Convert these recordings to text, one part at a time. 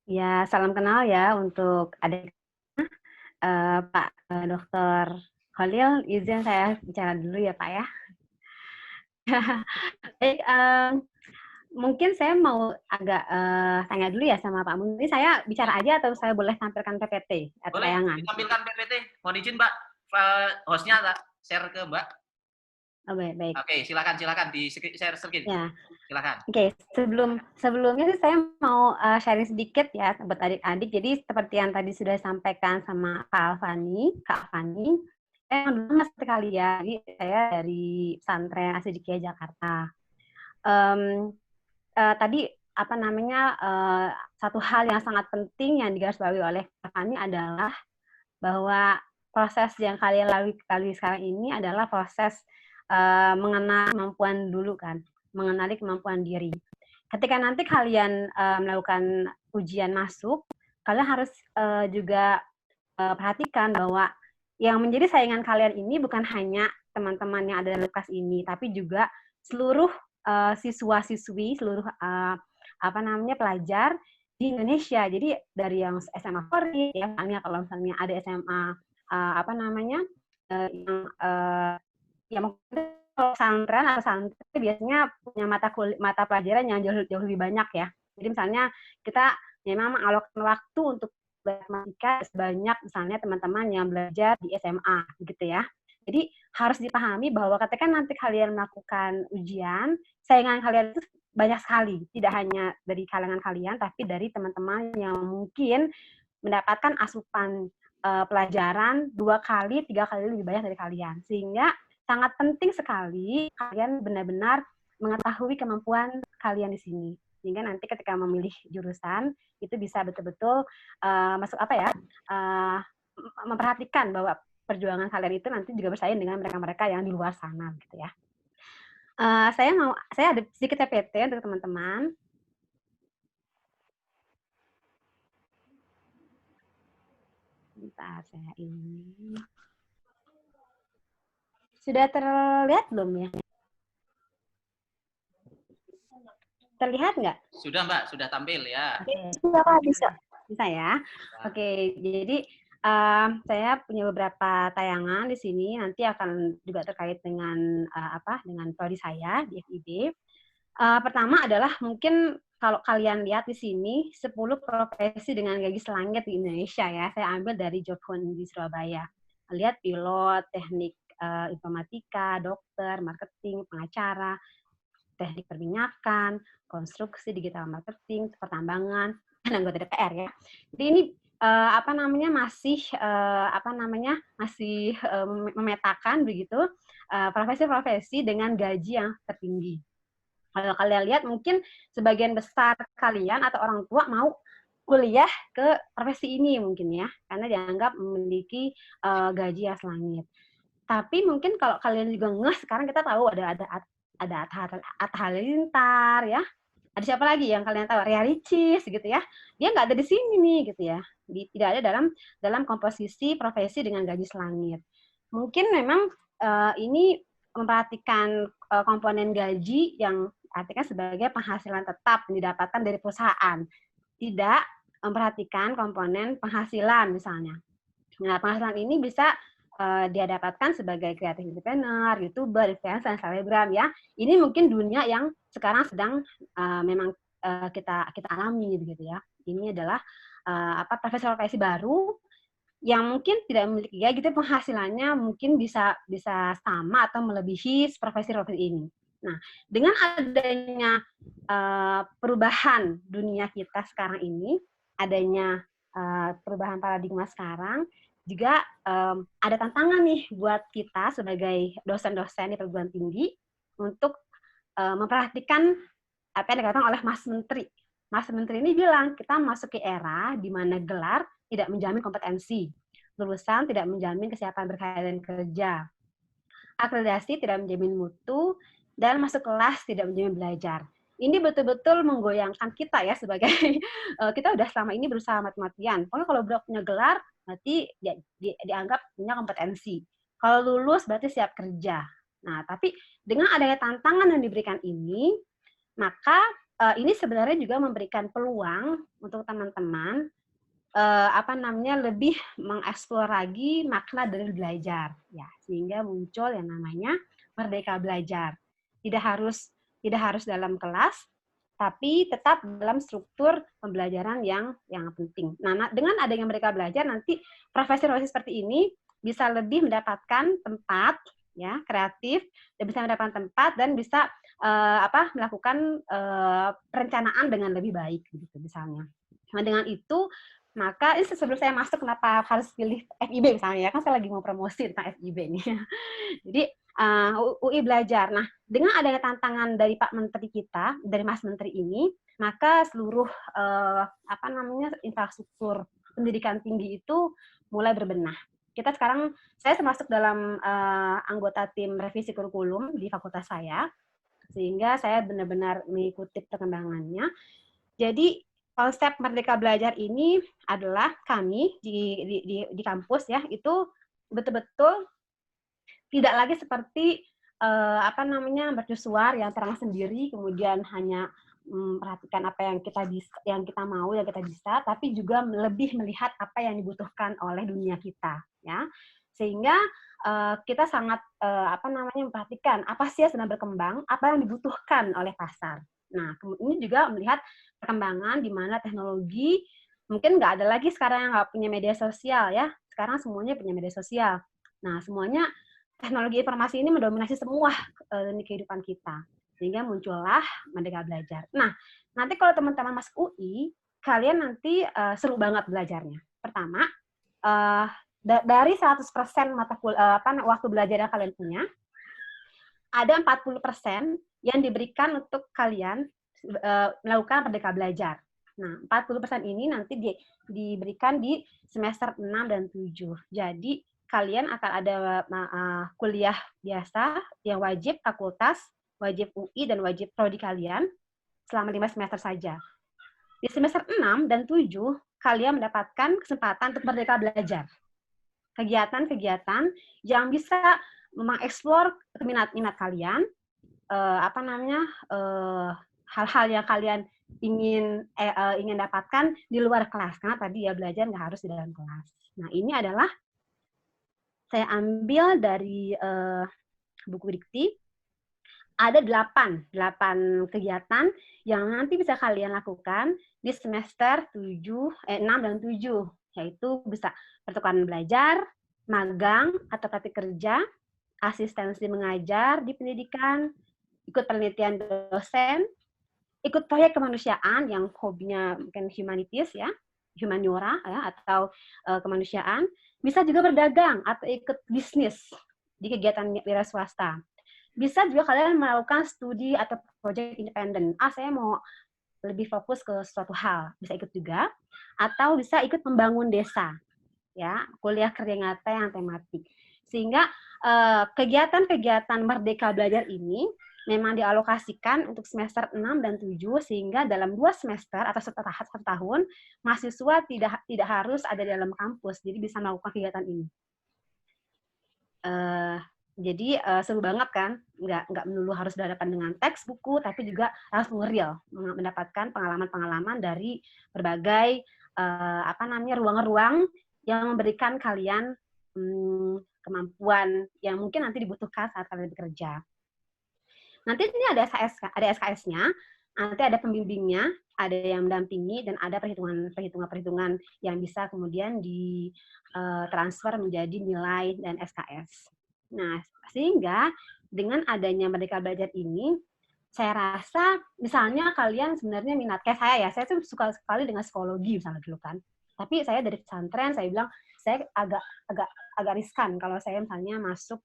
Ya, salam kenal ya untuk adik Pak Dokter Khalil. Izin saya bicara dulu ya Pak ya. Baik, mungkin saya mau agak tanya dulu ya sama Pak Mun. Ini saya bicara aja atau saya boleh tampilkan PPT atau Boleh tayangan? ditampilkan PPT. Mohon izin, Mbak. Hostnya tak share ke Mbak. Oh, baik, baik. Oke, silakan silakan di share screen. Ya, Silakan. oke. Sebelumnya sih saya mau sharing sedikit ya buat adik-adik. Jadi seperti yang tadi sudah disampaikan sama Kak Alfani, saya yang dulu mas sekali ya. Jadi saya dari pesantren Asidikia Jakarta. Um, tadi apa namanya satu hal yang sangat penting yang digarisbawahi oleh Kak Fani adalah bahwa proses yang kalian lalui sekarang ini adalah proses mengenal kemampuan dulu kan, mengenali kemampuan diri. Ketika nanti kalian melakukan ujian masuk, kalian harus juga perhatikan bahwa yang menjadi saingan kalian ini bukan hanya teman-teman yang ada dalam kelas ini, tapi juga seluruh siswa-siswi, seluruh apa namanya pelajar di Indonesia. Jadi dari yang SMA Polri, ya, misalnya kalau misalnya ada SMA apa namanya yang yang kalau pesantren atau santri biasanya punya mata pelajaran yang jauh lebih banyak ya. Jadi misalnya kita memang mengalokkan waktu untuk matematika sebanyak misalnya teman-teman yang belajar di SMA gitu ya. Jadi harus dipahami bahwa ketika nanti kalian melakukan ujian, saingan kalian itu banyak sekali, tidak hanya dari kalangan kalian, tapi dari teman-teman yang mungkin mendapatkan asupan pelajaran 2 kali, 3 kali lebih banyak dari kalian. Sehingga sangat penting sekali kalian benar-benar mengetahui kemampuan kalian di sini. Sehingga nanti ketika memilih jurusan itu bisa betul-betul masuk apa ya, memperhatikan bahwa perjuangan kalian itu nanti juga bersaing dengan mereka-mereka yang di luar sana gitu ya. Saya ada sedikit PPT untuk teman-teman. Bentar, saya ini. Sudah terlihat belum ya? Terlihat nggak? Sudah, Mbak, sudah tampil ya. Oke. Bisa ya. Oke, jadi saya punya beberapa tayangan di sini. Nanti akan juga terkait dengan dengan prodi saya di FIB. Pertama adalah mungkin kalau kalian lihat di sini 10 profesi dengan gaji selangit di Indonesia ya. Saya ambil dari Jobhon di Surabaya. Lihat pilot, teknik informatika, dokter, marketing, pengacara, teknik perminyakan, konstruksi, digital marketing, pertambangan, dan anggota DPR ya. Jadi ini masih memetakan begitu profesi-profesi dengan gaji yang tertinggi. Kalau kalian lihat mungkin sebagian besar kalian atau orang tua mau kuliah ke profesi ini mungkin ya, karena dianggap memiliki gaji yang selangit. Tapi mungkin kalau kalian juga ngeh, sekarang kita tahu ada Atta Halilintar ya. Ada siapa lagi yang kalian tahu? Ria Ricis gitu ya. Dia nggak ada di sini nih gitu ya. Tidak ada dalam komposisi profesi dengan gaji selangit. Mungkin memang ini memperhatikan komponen gaji yang artinya sebagai penghasilan tetap yang didapatkan dari perusahaan. Tidak memperhatikan komponen penghasilan misalnya. Nah, penghasilan ini bisa dia dapatkan sebagai creative entrepreneur, YouTuber, influencer, selebgram ya. Ini mungkin dunia yang sekarang sedang memang kita alami gitu ya. Ini adalah profesi-profesi baru yang mungkin tidak memiliki ya gitu penghasilannya mungkin bisa bisa sama atau melebihi profesi-profesi ini. Nah, dengan adanya perubahan dunia kita sekarang ini, adanya perubahan paradigma sekarang, juga ada tantangan nih buat kita sebagai dosen-dosen di perguruan tinggi untuk memperhatikan apa yang dikatakan oleh Mas Menteri. Mas Menteri ini bilang kita masuk ke era di mana gelar tidak menjamin kompetensi, lulusan tidak menjamin kesiapan berkarir dan kerja, akreditasi tidak menjamin mutu, dan masuk kelas tidak menjamin belajar. Ini betul-betul menggoyangkan kita ya sebagai kita udah selama ini berusaha mati-matian. Kalau udah punya gelar, berarti dianggap punya kompetensi. Kalau lulus berarti siap kerja. Nah, tapi dengan adanya tantangan yang diberikan ini, maka ini sebenarnya juga memberikan peluang untuk teman-teman lebih mengeksplor lagi makna dari belajar, ya, sehingga muncul yang namanya merdeka belajar. Tidak harus dalam kelas, tapi tetap dalam struktur pembelajaran yang penting. Nah, dengan adanya merdeka belajar, nanti profesi-profesi seperti ini bisa lebih mendapatkan tempat, ya, kreatif, dan bisa mendapatkan tempat dan bisa melakukan perencanaan dengan lebih baik, gitu misalnya. Nah, dengan itu maka ini sebelum saya masuk kenapa harus pilih FIB misalnya, ya kan saya lagi mau promosi tentang FIB nih. Jadi UI belajar. Nah, dengan adanya tantangan dari Pak Menteri kita, dari Mas Menteri ini, maka seluruh infrastruktur pendidikan tinggi itu mulai berbenah. Kita sekarang, saya termasuk dalam anggota tim revisi kurikulum di fakultas saya, sehingga saya benar-benar mengikuti perkembangannya. Jadi konsep Merdeka Belajar ini adalah kami di kampus, ya, itu betul-betul tidak lagi seperti mercusuar yang terang sendiri, kemudian hanya perhatikan apa yang kita mau, yang kita bisa, tapi juga lebih melihat apa yang dibutuhkan oleh dunia kita, ya, sehingga kita sangat memperhatikan apa sih yang sedang berkembang, apa yang dibutuhkan oleh pasar. Nah, ini juga melihat perkembangan di mana teknologi mungkin nggak ada lagi sekarang yang nggak punya media sosial, ya. Sekarang semuanya punya media sosial. Nah, semuanya teknologi informasi ini mendominasi semua kehidupan kita. Sehingga muncullah Merdeka Belajar. Nah, nanti kalau teman-teman masuk UI, kalian nanti seru banget belajarnya. Pertama, dari 100% waktu belajar yang kalian punya, ada 40% yang diberikan untuk kalian melakukan Merdeka Belajar. Nah, 40% ini nanti diberikan di semester 6 dan 7. Jadi, kalian akan ada kuliah biasa yang wajib fakultas, wajib UI, dan wajib prodi kalian selama 5 semester saja. Di semester 6 dan 7, kalian mendapatkan kesempatan untuk Merdeka Belajar. Kegiatan-kegiatan yang bisa mengeksplor minat kalian, hal-hal yang kalian ingin dapatkan di luar kelas, karena tadi ya belajar nggak harus di dalam kelas. Nah, ini adalah saya ambil dari buku dikti. Ada 8 kegiatan yang nanti bisa kalian lakukan di semester 6 dan 7, yaitu bisa pertukaran belajar, magang atau praktik kerja, asistensi mengajar di pendidikan, ikut penelitian dosen, ikut proyek kemanusiaan yang hobinya mungkin humanities, ya, humaniora, ya, atau kemanusiaan, bisa juga berdagang atau ikut bisnis di kegiatan wira swasta. Bisa juga kalian melakukan studi atau proyek independen. Saya mau lebih fokus ke suatu hal, bisa ikut juga, atau bisa ikut membangun desa, ya, kuliah kerja nyata yang tematik. Sehingga kegiatan-kegiatan Merdeka Belajar ini memang dialokasikan untuk semester 6 dan 7, sehingga dalam 2 semester atau satu tahun, mahasiswa tidak harus ada di dalam kampus, jadi bisa melakukan kegiatan ini. Jadi seru banget kan, nggak melulu harus berhadapan dengan teks buku, tapi juga langsung real, mendapatkan pengalaman-pengalaman dari berbagai ruang-ruang yang memberikan kalian kemampuan yang mungkin nanti dibutuhkan saat kalian bekerja. Nanti ini ada SKS-nya, nanti ada pembimbingnya, ada yang mendampingi, dan ada perhitungan yang bisa kemudian ditransfer menjadi nilai dan SKS. Nah, sehingga dengan adanya Merdeka Belajar ini, saya rasa misalnya kalian sebenarnya minat, kayak saya tuh suka sekali dengan psikologi misalnya dulu kan. Tapi saya dari pesantren, saya bilang, saya agak riskan kalau saya misalnya masuk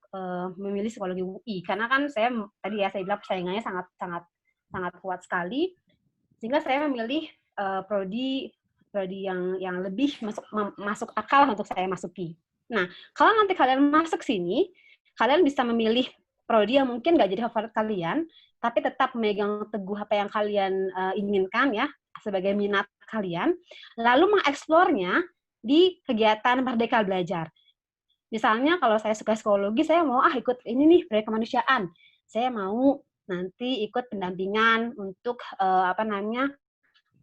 memilih psikologi UI, karena kan saya bilang persaingannya sangat kuat sekali, sehingga saya memilih prodi yang lebih masuk akal untuk saya masuki. Nah, kalau nanti kalian masuk sini, kalian bisa memilih prodi yang mungkin nggak jadi favorit kalian, tapi tetap memegang teguh apa yang kalian inginkan, ya, sebagai minat kalian, lalu mengeksplornya di kegiatan Merdeka Belajar. Misalnya kalau saya suka psikologi, saya mau ikut ini nih, proyek kemanusiaan. Saya mau nanti ikut pendampingan untuk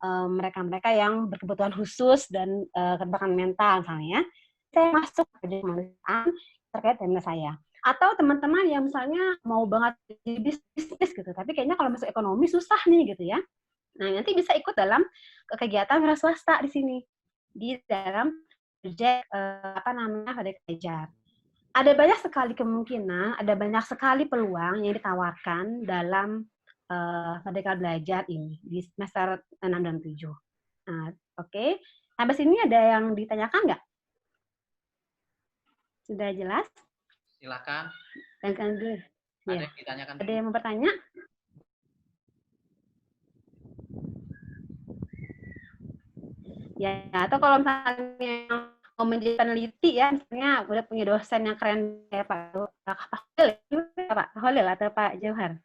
mereka-mereka yang berkebutuhan khusus dan keterbatasan mental misalnya. Saya masuk ke pemeriksaan terkait dengan saya. Atau teman-teman yang misalnya mau banget di bisnis gitu, tapi kayaknya kalau masuk ekonomi susah nih gitu ya. Nah, nanti bisa ikut dalam kegiatan wira swasta di sini, di dalam proyek proyek belajar. Ada banyak sekali kemungkinan, ada banyak sekali peluang yang ditawarkan dalam Merdeka Belajar ini di semester 6 dan 7. Nah, oke. Sampai sini ada yang ditanyakan nggak? Sudah jelas? Silakan. Tanyakan dulu. Ada Ya. yang ditanyakan Ada dulu? yang mau bertanya? Ya, atau kalau misalnya mau menjadi peneliti ya, misalnya udah punya dosen yang keren kayak Pak Holil atau Pak Jauhar.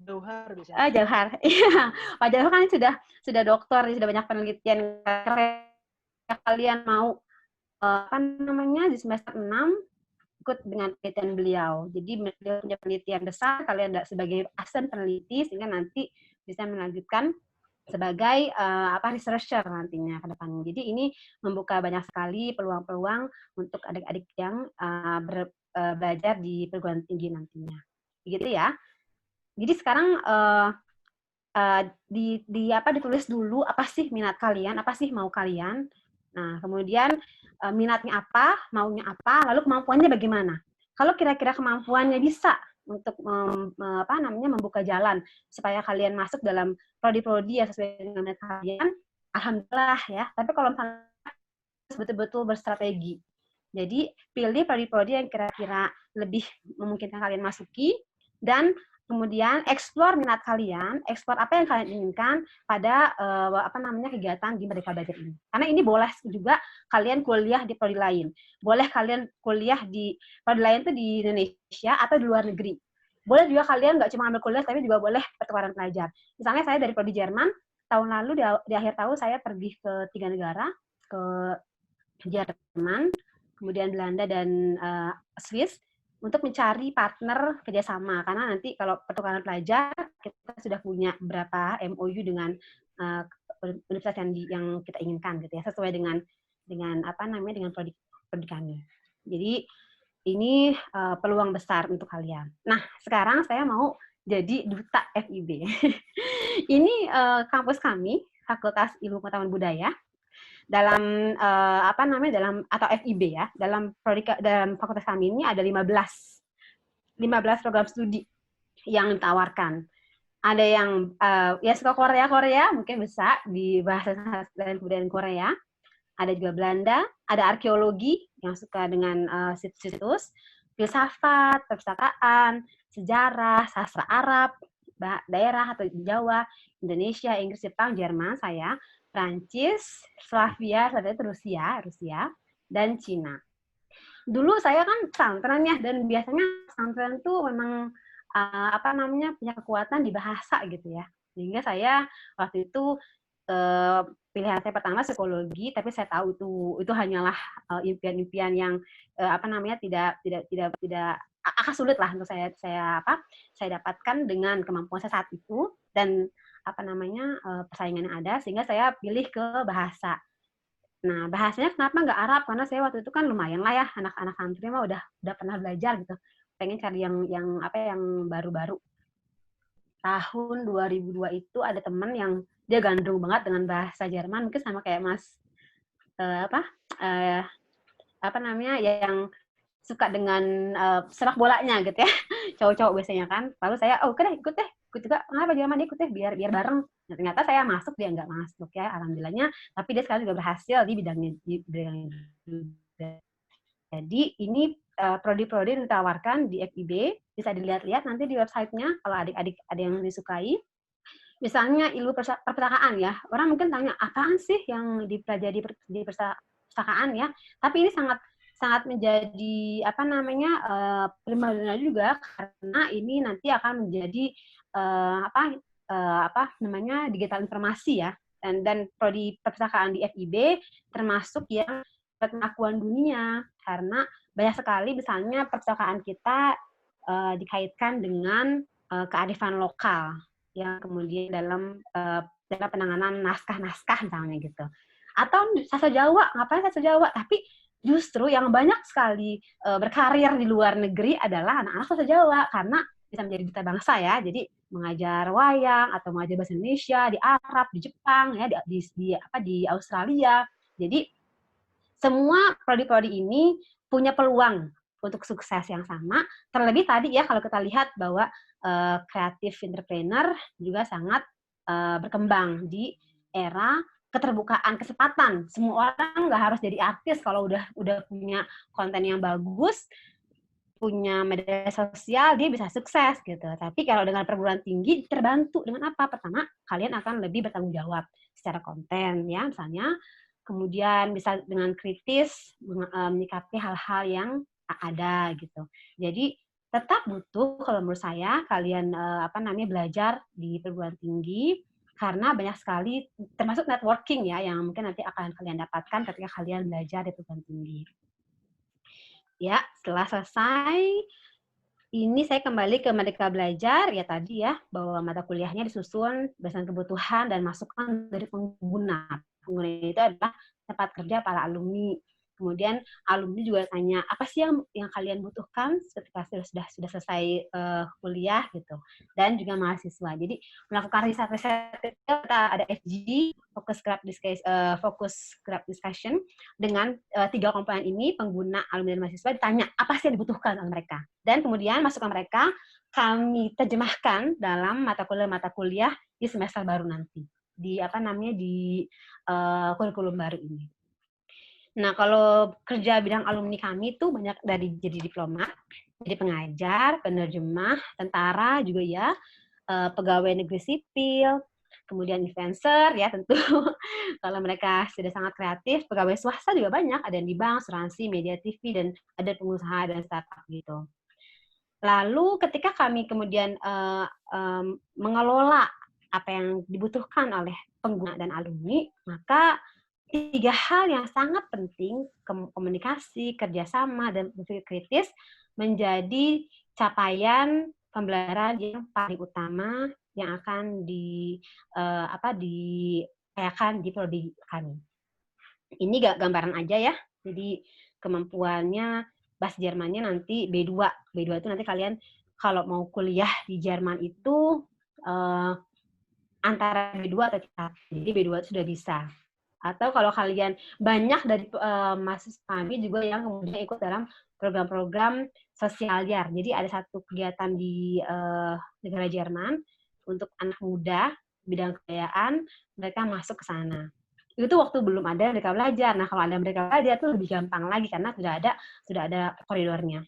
Jauhar bisa. Jauhar. Iya. Pak Jauhar kan sudah doktor, sudah banyak penelitian. Kalian mau di semester 6 ikut dengan penelitian beliau. Jadi beliau punya penelitian besar, kalian sebagai asisten peneliti sehingga nanti bisa melanjutkan sebagai researcher nantinya ke depan. Jadi ini membuka banyak sekali peluang-peluang untuk adik-adik yang belajar di perguruan tinggi nantinya. Begitu ya. Jadi sekarang ditulis dulu apa sih minat kalian, apa sih mau kalian. Nah, kemudian minatnya apa, maunya apa, lalu kemampuannya bagaimana. Kalau kira-kira kemampuannya bisa untuk membuka jalan supaya kalian masuk dalam prodi-prodi yang sesuai dengan minat kalian, alhamdulillah ya. Tapi kalau misalnya betul-betul berstrategi. Jadi pilih prodi-prodi yang kira-kira lebih memungkinkan kalian masuki dan kemudian eksplor minat kalian, eksplor apa yang kalian inginkan pada kegiatan di Merdeka Belajar ini. Karena ini boleh juga kalian kuliah di prodi lain. Boleh kalian kuliah di prodi lain itu di Indonesia atau di luar negeri. Boleh juga kalian nggak cuma ambil kuliah, tapi juga boleh pertukaran pelajar. Misalnya saya dari prodi Jerman, tahun lalu di akhir tahun saya pergi ke 3 negara, ke Jerman, kemudian Belanda dan Swiss, untuk mencari partner kerjasama. Karena nanti kalau pertukaran pelajar, kita sudah punya beberapa MOU dengan universitas yang kita inginkan, gitu ya, sesuai dengan prodi kami. Jadi ini peluang besar untuk kalian. Nah, sekarang saya mau jadi duta FIB. Ini kampus kami, Fakultas Ilmu Pengetahuan Budaya, dalam atau FIB ya, dalam fakultas kami ini ada 15 program studi yang ditawarkan. Ada yang ya suka Korea mungkin bisa di bahasa dan kebudayaan Korea. Ada juga Belanda, ada arkeologi yang suka dengan situs-situs, filsafat, perpustakaan, sejarah, sastra Arab, daerah atau Jawa, Indonesia, Inggris, Jepang, Jerman, saya, Prancis, Slavia itu Rusia, dan Cina. Dulu saya kan pesantren ya, dan biasanya pesantren tuh memang punya kekuatan di bahasa gitu ya. Sehingga saya waktu itu pilihan saya pertama psikologi, tapi saya tahu itu hanyalah impian-impian yang tidak akan sulit lah untuk saya dapatkan dengan kemampuan saya saat itu dan persaingan yang ada, sehingga saya pilih ke bahasa. Nah, bahasanya kenapa nggak Arab? Karena saya waktu itu kan lumayan lah ya, anak-anak santri mah udah pernah belajar gitu. Pengen cari yang baru-baru. Tahun 2002 itu ada teman yang dia gandrung banget dengan bahasa Jerman, mungkin sama kayak Mas yang suka dengan sepak bolanya gitu ya, cowok-cowok biasanya kan. Lalu saya ikut juga, kenapa Jerman ikut deh biar bareng. Nah, ternyata saya masuk, dia nggak masuk ya, alhamdulillahnya. Tapi dia sekarang juga berhasil di bidangnya. Jadi ini prodi-prodi yang ditawarkan di FIB, bisa dilihat-lihat nanti di websitenya kalau adik-adik ada yang disukai. Misalnya ilmu perpustakaan ya, orang mungkin tanya apaan sih yang dipelajari di perpustakaan ya, tapi ini sangat menjadi primadona juga, karena ini nanti akan menjadi digital informasi ya, dan prodi perpustakaan di FIB termasuk yang pengakuan dunia, karena banyak sekali misalnya perpustakaan kita dikaitkan dengan kearifan lokal yang kemudian dalam penanganan naskah-naskah misalnya gitu. Atau sastra Jawa, ngapain sastra Jawa? Tapi justru yang banyak sekali berkarir di luar negeri adalah anak-anak sastra Jawa karena bisa menjadi duta bangsa ya. Jadi mengajar wayang atau mengajar bahasa Indonesia di Arab, di Jepang ya, di Australia. Jadi semua prodi-prodi ini punya peluang untuk sukses yang sama. Terlebih tadi ya kalau kita lihat bahwa creative entrepreneur juga sangat berkembang di era keterbukaan kesempatan. Semua orang nggak harus jadi artis kalau udah punya konten yang bagus, punya media sosial, dia bisa sukses gitu. Tapi kalau dengan perguruan tinggi terbantu dengan apa? Pertama, kalian akan lebih bertanggung jawab secara konten ya, misalnya. Kemudian bisa dengan kritis menyikapi hal-hal yang ada gitu. Jadi tetap butuh kalau menurut saya kalian belajar di perguruan tinggi karena banyak sekali termasuk networking ya yang mungkin nanti akan kalian dapatkan ketika kalian belajar di perguruan tinggi. Ya, setelah selesai ini saya kembali ke Merdeka Belajar ya tadi ya bahwa mata kuliahnya disusun berdasarkan kebutuhan dan masukan dari pengguna. Pengguna itu adalah tempat kerja para alumni. Kemudian alumni juga tanya apa sih yang kalian butuhkan ketika sudah selesai kuliah gitu. Dan juga mahasiswa. Jadi melakukan riset-riset kita ada FG fokus group discussion dengan 3 komponen ini pengguna alumni dan mahasiswa ditanya apa sih yang dibutuhkan oleh mereka. Dan kemudian masukan mereka kami terjemahkan dalam mata kuliah di semester baru nanti di kurikulum baru ini. Nah, kalau kerja bidang alumni kami tuh banyak dari jadi diplomat, jadi pengajar, penerjemah, tentara juga ya, pegawai negeri sipil, kemudian influencer ya tentu. Kalau mereka sudah sangat kreatif, pegawai swasta juga banyak, ada yang di bank, asuransi, media TV, dan ada pengusaha dan startup gitu. Lalu ketika kami kemudian mengelola apa yang dibutuhkan oleh pengguna dan alumni, maka 3 hal yang sangat penting, komunikasi, kerjasama, dan berpikir kritis menjadi capaian pembelajaran yang paling utama yang akan diupayakan di prodi kami. Ini gambaran aja ya, jadi kemampuannya bahasa Jermannya nanti B2. B2 itu nanti kalian kalau mau kuliah di Jerman itu antara B2 atau C1. Jadi B2 itu sudah bisa. Atau kalau kalian banyak dari mahasiswa kami juga yang kemudian ikut dalam program-program sosialyar. Jadi ada satu kegiatan di negara Jerman untuk anak muda bidang kebudayaan, mereka masuk ke sana. Itu waktu belum ada Merdeka Belajar. Nah, kalau ada Merdeka Belajar itu lebih gampang lagi karena sudah ada koridornya.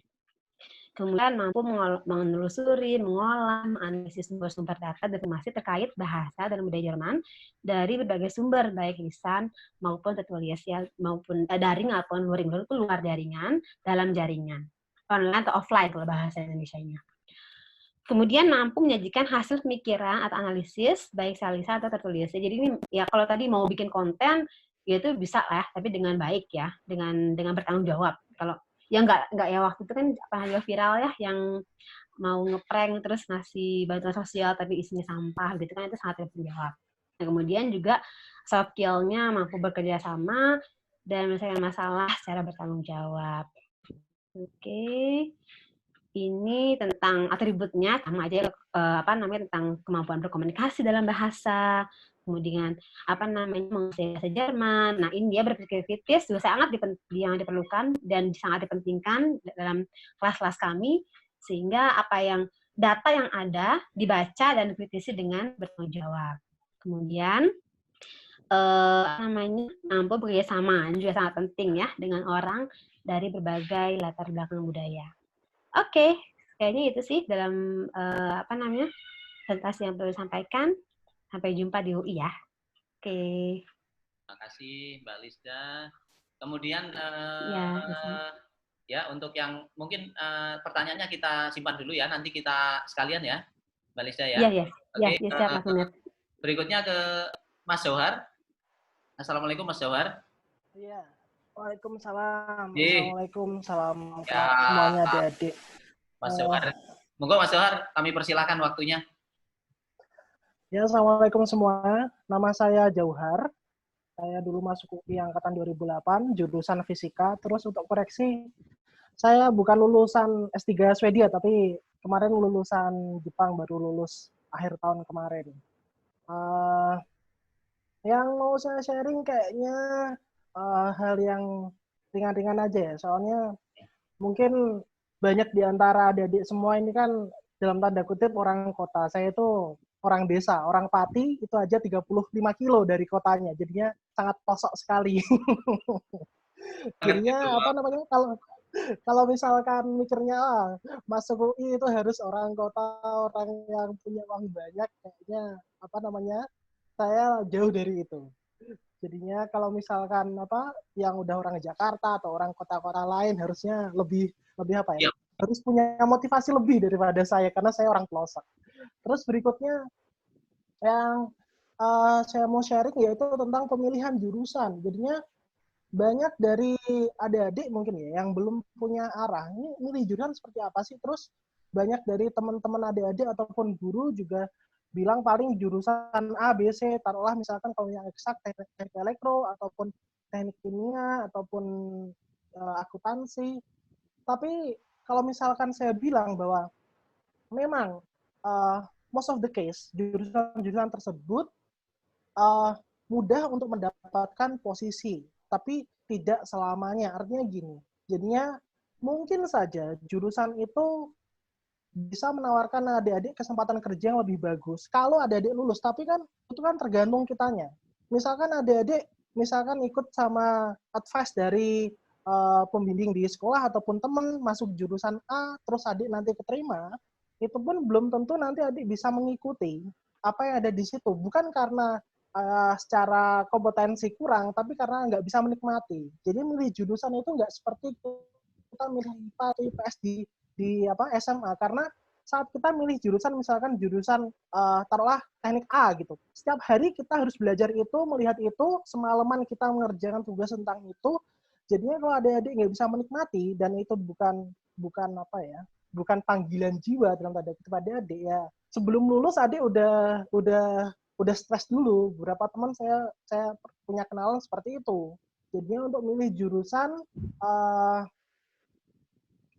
Kemudian mampu menelusuri, mengolah, menganalisis sumber-sumber data dan informasi terkait bahasa dan budaya Jerman dari berbagai sumber, baik lisan maupun tertulis ya, maupun daring ataupun luring, itu luar jaringan, dalam jaringan, online atau offline kalau bahasa Indonesianya. Kemudian mampu menyajikan hasil pemikiran atau analisis baik secara lisan atau tertulis. Jadi ini ya kalau tadi mau bikin konten ya itu bisa lah, tapi dengan baik ya, dengan bertanggung jawab. Kalau ya nggak ya waktu itu kan pernah viral ya yang mau ngeprank terus ngasih bantuan sosial tapi isinya sampah gitu kan, itu sangat bertanggung jawab. Nah, kemudian juga soft skill-nya mampu bekerja sama dan menyelesaikan masalah secara bertanggung jawab. Oke. Ini tentang atributnya sama aja tentang kemampuan berkomunikasi dalam bahasa, kemudian menguasai bahasa Jerman. Nah, ini dia berpikir kritis juga sangat yang diperlukan dan sangat dipentingkan dalam kelas-kelas kami sehingga data yang ada dibaca dan dikritisi dengan bertanggung jawab. Kemudian mampu bekerja sama juga sangat penting ya dengan orang dari berbagai latar belakang budaya. Oke, kayaknya itu sih dalam presentasi yang perlu disampaikan. Sampai jumpa di UI ya. Oke. Terima kasih Mbak Lisda. Kemudian untuk yang mungkin pertanyaannya kita simpan dulu ya, nanti kita sekalian ya, Mbak Lisda ya. Iya. Oke. Siap, berikutnya ke Mas Johar. Assalamualaikum Mas Johar. Iya. Waalaikumsalam. Ye. Assalamualaikum, salam semuanya adik-adik. Mas Johar Monggo Mas Johar, kami persilakan waktunya. Ya, Assalamualaikum semua. Nama saya Jauhar. Saya dulu masuk UI angkatan 2008, jurusan fisika. Terus untuk koreksi, saya bukan lulusan S3 Swedia, tapi kemarin lulusan Jepang, baru lulus akhir tahun kemarin. Uh, yang mau saya sharing kayaknya hal yang ringan-ringan aja ya. Soalnya mungkin banyak di antara adik-adik semua ini kan dalam tanda kutip orang kota. Saya itu orang desa, orang Pati itu aja 35 kilo dari kotanya. Jadinya sangat pelosok sekali. Jadinya apa namanya, kalau misalkan mikirnya masuk UI itu harus orang kota, orang yang punya uang banyak, kayaknya apa namanya, saya jauh dari itu. Jadinya kalau misalkan apa yang udah orang Jakarta atau orang kota-kota lain harusnya lebih apa ya? Yep. Harus punya motivasi lebih daripada saya karena saya orang pelosok. Terus berikutnya yang saya mau sharing yaitu tentang pemilihan jurusan. Jadinya banyak dari adik-adik mungkin ya yang belum punya arah. Ini milih jurusan seperti apa sih? Terus banyak dari teman-teman adik-adik ataupun guru juga bilang paling jurusan A, B, C, taruhlah misalkan kalau yang eksak teknik elektro ataupun teknik kimia ataupun akuntansi. Tapi kalau misalkan saya bilang bahwa memang most of the case jurusan-jurusan tersebut mudah untuk mendapatkan posisi, tapi tidak selamanya. Artinya gini, jadinya mungkin saja jurusan itu bisa menawarkan adik-adik kesempatan kerja yang lebih bagus. Kalau adik-adik lulus, tapi kan itu kan tergantung kitanya. Misalkan adik-adik misalkan ikut sama advice dari pembimbing di sekolah ataupun teman masuk jurusan A, terus adik nanti keterima, itu pun belum tentu nanti adik bisa mengikuti apa yang ada di situ. Bukan karena secara kompetensi kurang, tapi karena nggak bisa menikmati. Jadi milih jurusan itu nggak seperti kita milih IPA atau IPS di SMA, karena saat kita milih jurusan, misalkan jurusan taruhlah teknik A gitu, setiap hari kita harus belajar itu, melihat itu, semalaman kita mengerjakan tugas tentang itu. Jadinya kalau adik-adik nggak bisa menikmati dan itu bukan apa ya, bukan panggilan jiwa dalam tanda kutip adik-adik ya, sebelum lulus adik udah stres dulu. Beberapa teman saya punya kenalan seperti itu. Jadinya untuk milih jurusan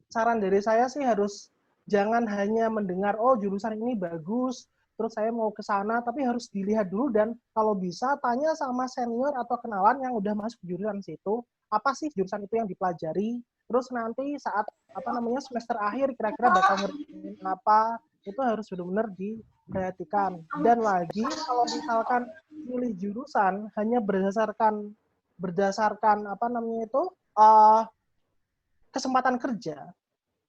saran dari saya sih harus jangan hanya mendengar oh jurusan ini bagus terus saya mau ke sana, tapi harus dilihat dulu dan kalau bisa tanya sama senior atau kenalan yang udah masuk jurusan situ, apa sih jurusan itu yang dipelajari, terus nanti saat apa namanya semester akhir kira-kira bakal ngerjain apa, itu harus benar-benar diperhatikan. Dan lagi kalau misalkan pilih jurusan hanya berdasarkan apa namanya itu kesempatan kerja,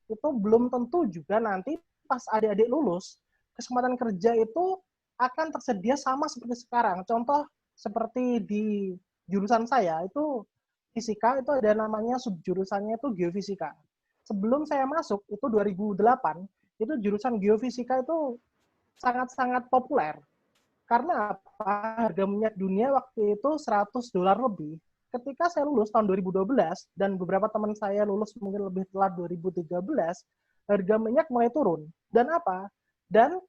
itu belum tentu juga nanti pas adik-adik lulus, kesempatan kerja itu akan tersedia sama seperti sekarang. Contoh seperti di jurusan saya, itu fisika, itu ada namanya subjurusannya itu geofisika. Sebelum saya masuk, itu 2008, itu jurusan geofisika itu sangat-sangat populer. Karena apa? Harga minyak dunia waktu itu $100 lebih. Ketika saya lulus tahun 2012 dan beberapa teman saya lulus mungkin lebih telat 2013, harga minyak mulai turun. Dan apa? Dan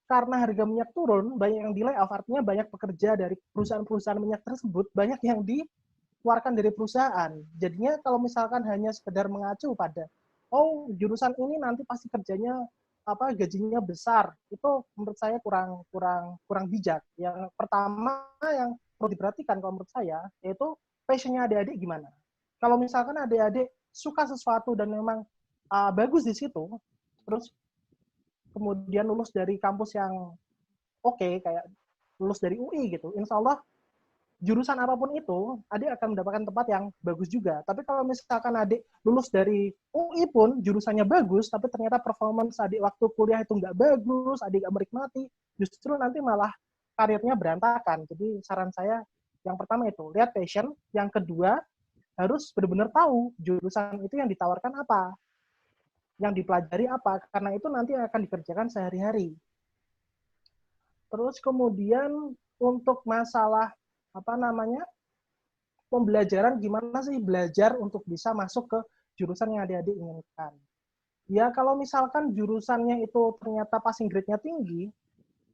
karena harga minyak turun, banyak yang di layoff, artinya banyak pekerja dari perusahaan-perusahaan minyak tersebut, banyak yang dikeluarkan dari perusahaan. Jadinya kalau misalkan hanya sekedar mengacu pada, oh jurusan ini nanti pasti kerjanya gajinya besar, itu menurut saya kurang bijak. Yang pertama yang perlu diperhatikan kalau menurut saya yaitu passionnya adik-adik gimana. Kalau misalkan adik-adik suka sesuatu dan memang bagus di situ, terus kemudian lulus dari kampus yang oke, kayak lulus dari UI gitu, insya Allah jurusan apapun itu, adik akan mendapatkan tempat yang bagus juga. Tapi kalau misalkan adik lulus dari UI pun jurusannya bagus, tapi ternyata performance adik waktu kuliah itu nggak bagus, adik nggak menikmati, justru nanti malah karirnya berantakan. Jadi saran saya yang pertama itu, lihat passion. Yang kedua, harus benar-benar tahu jurusan itu yang ditawarkan apa, yang dipelajari apa, karena itu nanti akan dikerjakan sehari-hari. Terus kemudian untuk masalah apa namanya pembelajaran, gimana sih belajar untuk bisa masuk ke jurusan yang adik-adik inginkan. Ya kalau misalkan jurusannya itu ternyata passing grade-nya tinggi,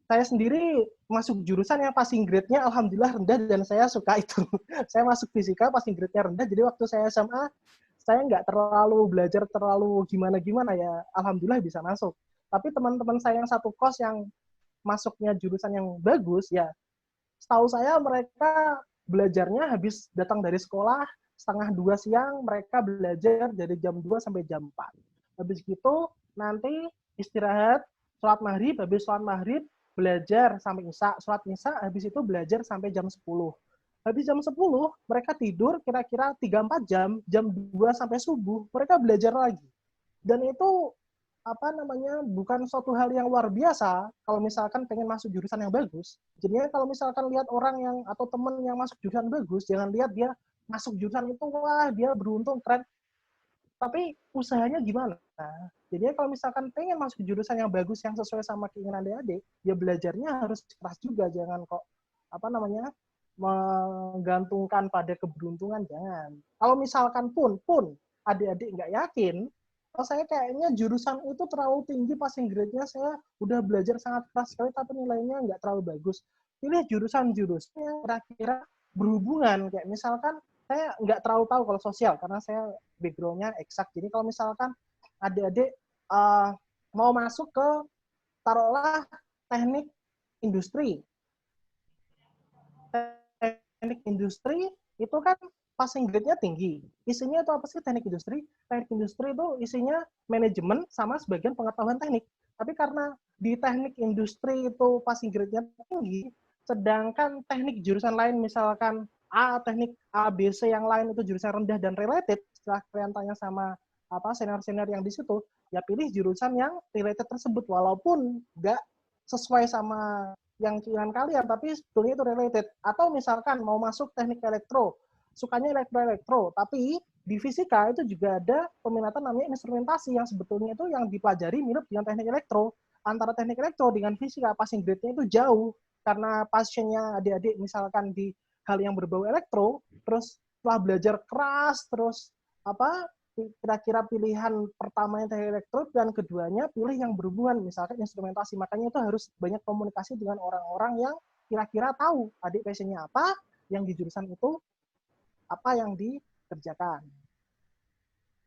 saya sendiri masuk jurusan yang passing grade-nya alhamdulillah rendah dan saya suka itu. Saya masuk fisika passing grade-nya rendah, jadi waktu saya SMA, saya nggak terlalu belajar terlalu gimana-gimana ya, alhamdulillah bisa masuk. Tapi teman-teman saya yang satu kos yang masuknya jurusan yang bagus, ya setahu saya mereka belajarnya habis datang dari sekolah, 1:30 siang, mereka belajar dari jam 2 sampai jam 4. Habis gitu, nanti istirahat, sholat maghrib, habis sholat maghrib, belajar sampai isya, sholat isya, habis itu belajar sampai jam 10. Habis jam 10, mereka tidur kira-kira 3-4 jam, jam 2 sampai subuh, mereka belajar lagi. Dan itu apa namanya bukan suatu hal yang luar biasa kalau misalkan pengen masuk jurusan yang bagus. Jadinya kalau misalkan lihat orang yang atau temen yang masuk jurusan bagus, jangan lihat dia masuk jurusan itu wah dia beruntung keren. Tapi usahanya gimana? Jadinya kalau misalkan pengen masuk jurusan yang bagus yang sesuai sama keinginan adik-adik, ya belajarnya harus keras juga, jangan kok apa namanya menggantungkan pada keberuntungan, jangan. Kalau misalkan pun adik-adik nggak yakin, oh saya kayaknya jurusan itu terlalu tinggi passing grade-nya, saya udah belajar sangat keras sekali tapi nilainya nggak terlalu bagus. Pilih jurusan-jurusan yang kira-kira berhubungan, kayak misalkan saya nggak terlalu tahu kalau sosial karena saya background-nya eksak. Jadi kalau misalkan adik-adik mau masuk ke taruhlah teknik industri. Teknik industri itu kan passing grade-nya tinggi. Isinya itu apa sih teknik industri? Teknik industri itu isinya manajemen sama sebagian pengetahuan teknik. Tapi karena di teknik industri itu passing grade-nya tinggi, sedangkan teknik jurusan lain misalkan teknik A, B, C yang lain itu jurusan rendah dan related, setelah kalian tanya sama senior-senior yang di situ, ya pilih jurusan yang related tersebut walaupun nggak sesuai sama yang keinginan kalian, tapi sebetulnya itu related. Atau misalkan mau masuk teknik elektro, sukanya elektro, tapi di fisika itu juga ada peminatan namanya instrumentasi yang sebetulnya itu yang dipelajari mirip dengan teknik elektro. Antara teknik elektro dengan fisika passing grade-nya itu jauh karena pasiennya adik-adik misalkan di hal yang berbau elektro, terus setelah belajar keras, terus kira-kira pilihan pertamanya teknik elektro dan keduanya pilih yang berhubungan misalkan instrumentasi. Makanya itu harus banyak komunikasi dengan orang-orang yang kira-kira tahu adik passionnya apa, yang di jurusan itu apa yang dikerjakan.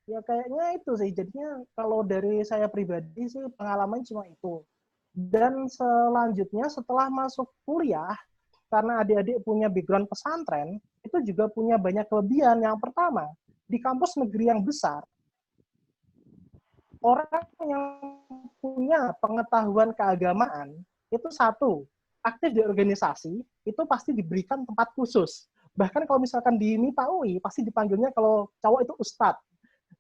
Ya kayaknya itu sih. Jadinya kalau dari saya pribadi sih pengalaman cuma itu. Dan selanjutnya setelah masuk kuliah, karena adik-adik punya background pesantren, itu juga punya banyak kelebihan. Yang pertama, di kampus negeri yang besar, orang yang punya pengetahuan keagamaan, itu satu, aktif di organisasi, itu pasti diberikan tempat khusus. Bahkan kalau misalkan di MIPA UI, pasti dipanggilnya kalau cowok itu ustadz.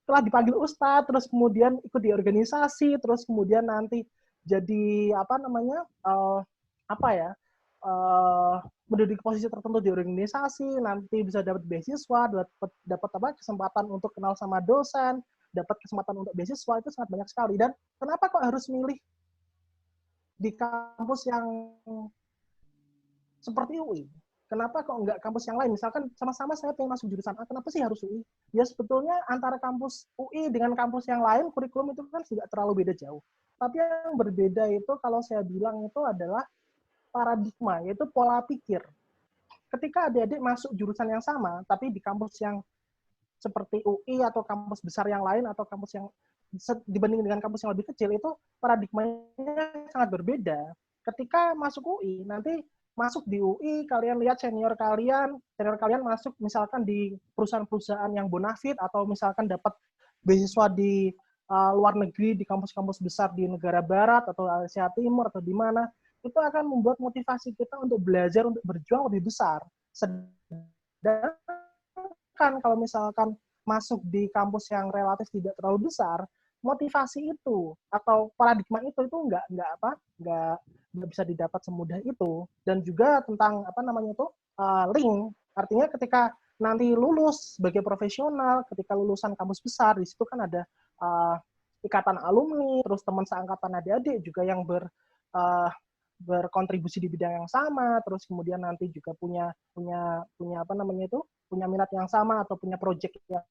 Setelah dipanggil ustadz, terus kemudian ikut di organisasi, terus kemudian nanti jadi menduduki posisi tertentu di organisasi, nanti bisa dapat beasiswa, dapat kesempatan untuk kenal sama dosen, dapat kesempatan untuk beasiswa, itu sangat banyak sekali. Dan kenapa kok harus milih di kampus yang seperti UI? Kenapa kok nggak kampus yang lain? Misalkan sama-sama saya pengen masuk jurusan A, kenapa sih harus UI? Ya sebetulnya antara kampus UI dengan kampus yang lain, kurikulum itu kan tidak terlalu beda jauh. Tapi yang berbeda itu kalau saya bilang itu adalah paradigma, yaitu pola pikir. Ketika adik-adik masuk jurusan yang sama, tapi di kampus yang seperti UI atau kampus besar yang lain, atau kampus yang dibanding dengan kampus yang lebih kecil, itu paradigmanya sangat berbeda. Ketika masuk UI, nanti masuk di UI, kalian lihat senior kalian masuk misalkan di perusahaan-perusahaan yang bonafit, atau misalkan dapat beasiswa di luar negeri, di kampus-kampus besar di negara barat, atau Asia Timur, atau di mana, itu akan membuat motivasi kita untuk belajar, untuk berjuang lebih besar. Sedangkan kalau misalkan masuk di kampus yang relatif tidak terlalu besar, motivasi itu atau paradigma itu nggak bisa didapat semudah itu. Dan juga tentang link, artinya ketika nanti lulus sebagai profesional, ketika lulusan kampus besar, di situ kan ada ikatan alumni, terus teman seangkatan adik-adik juga yang berkontribusi di bidang yang sama, terus kemudian nanti juga punya minat yang sama atau punya proyek yang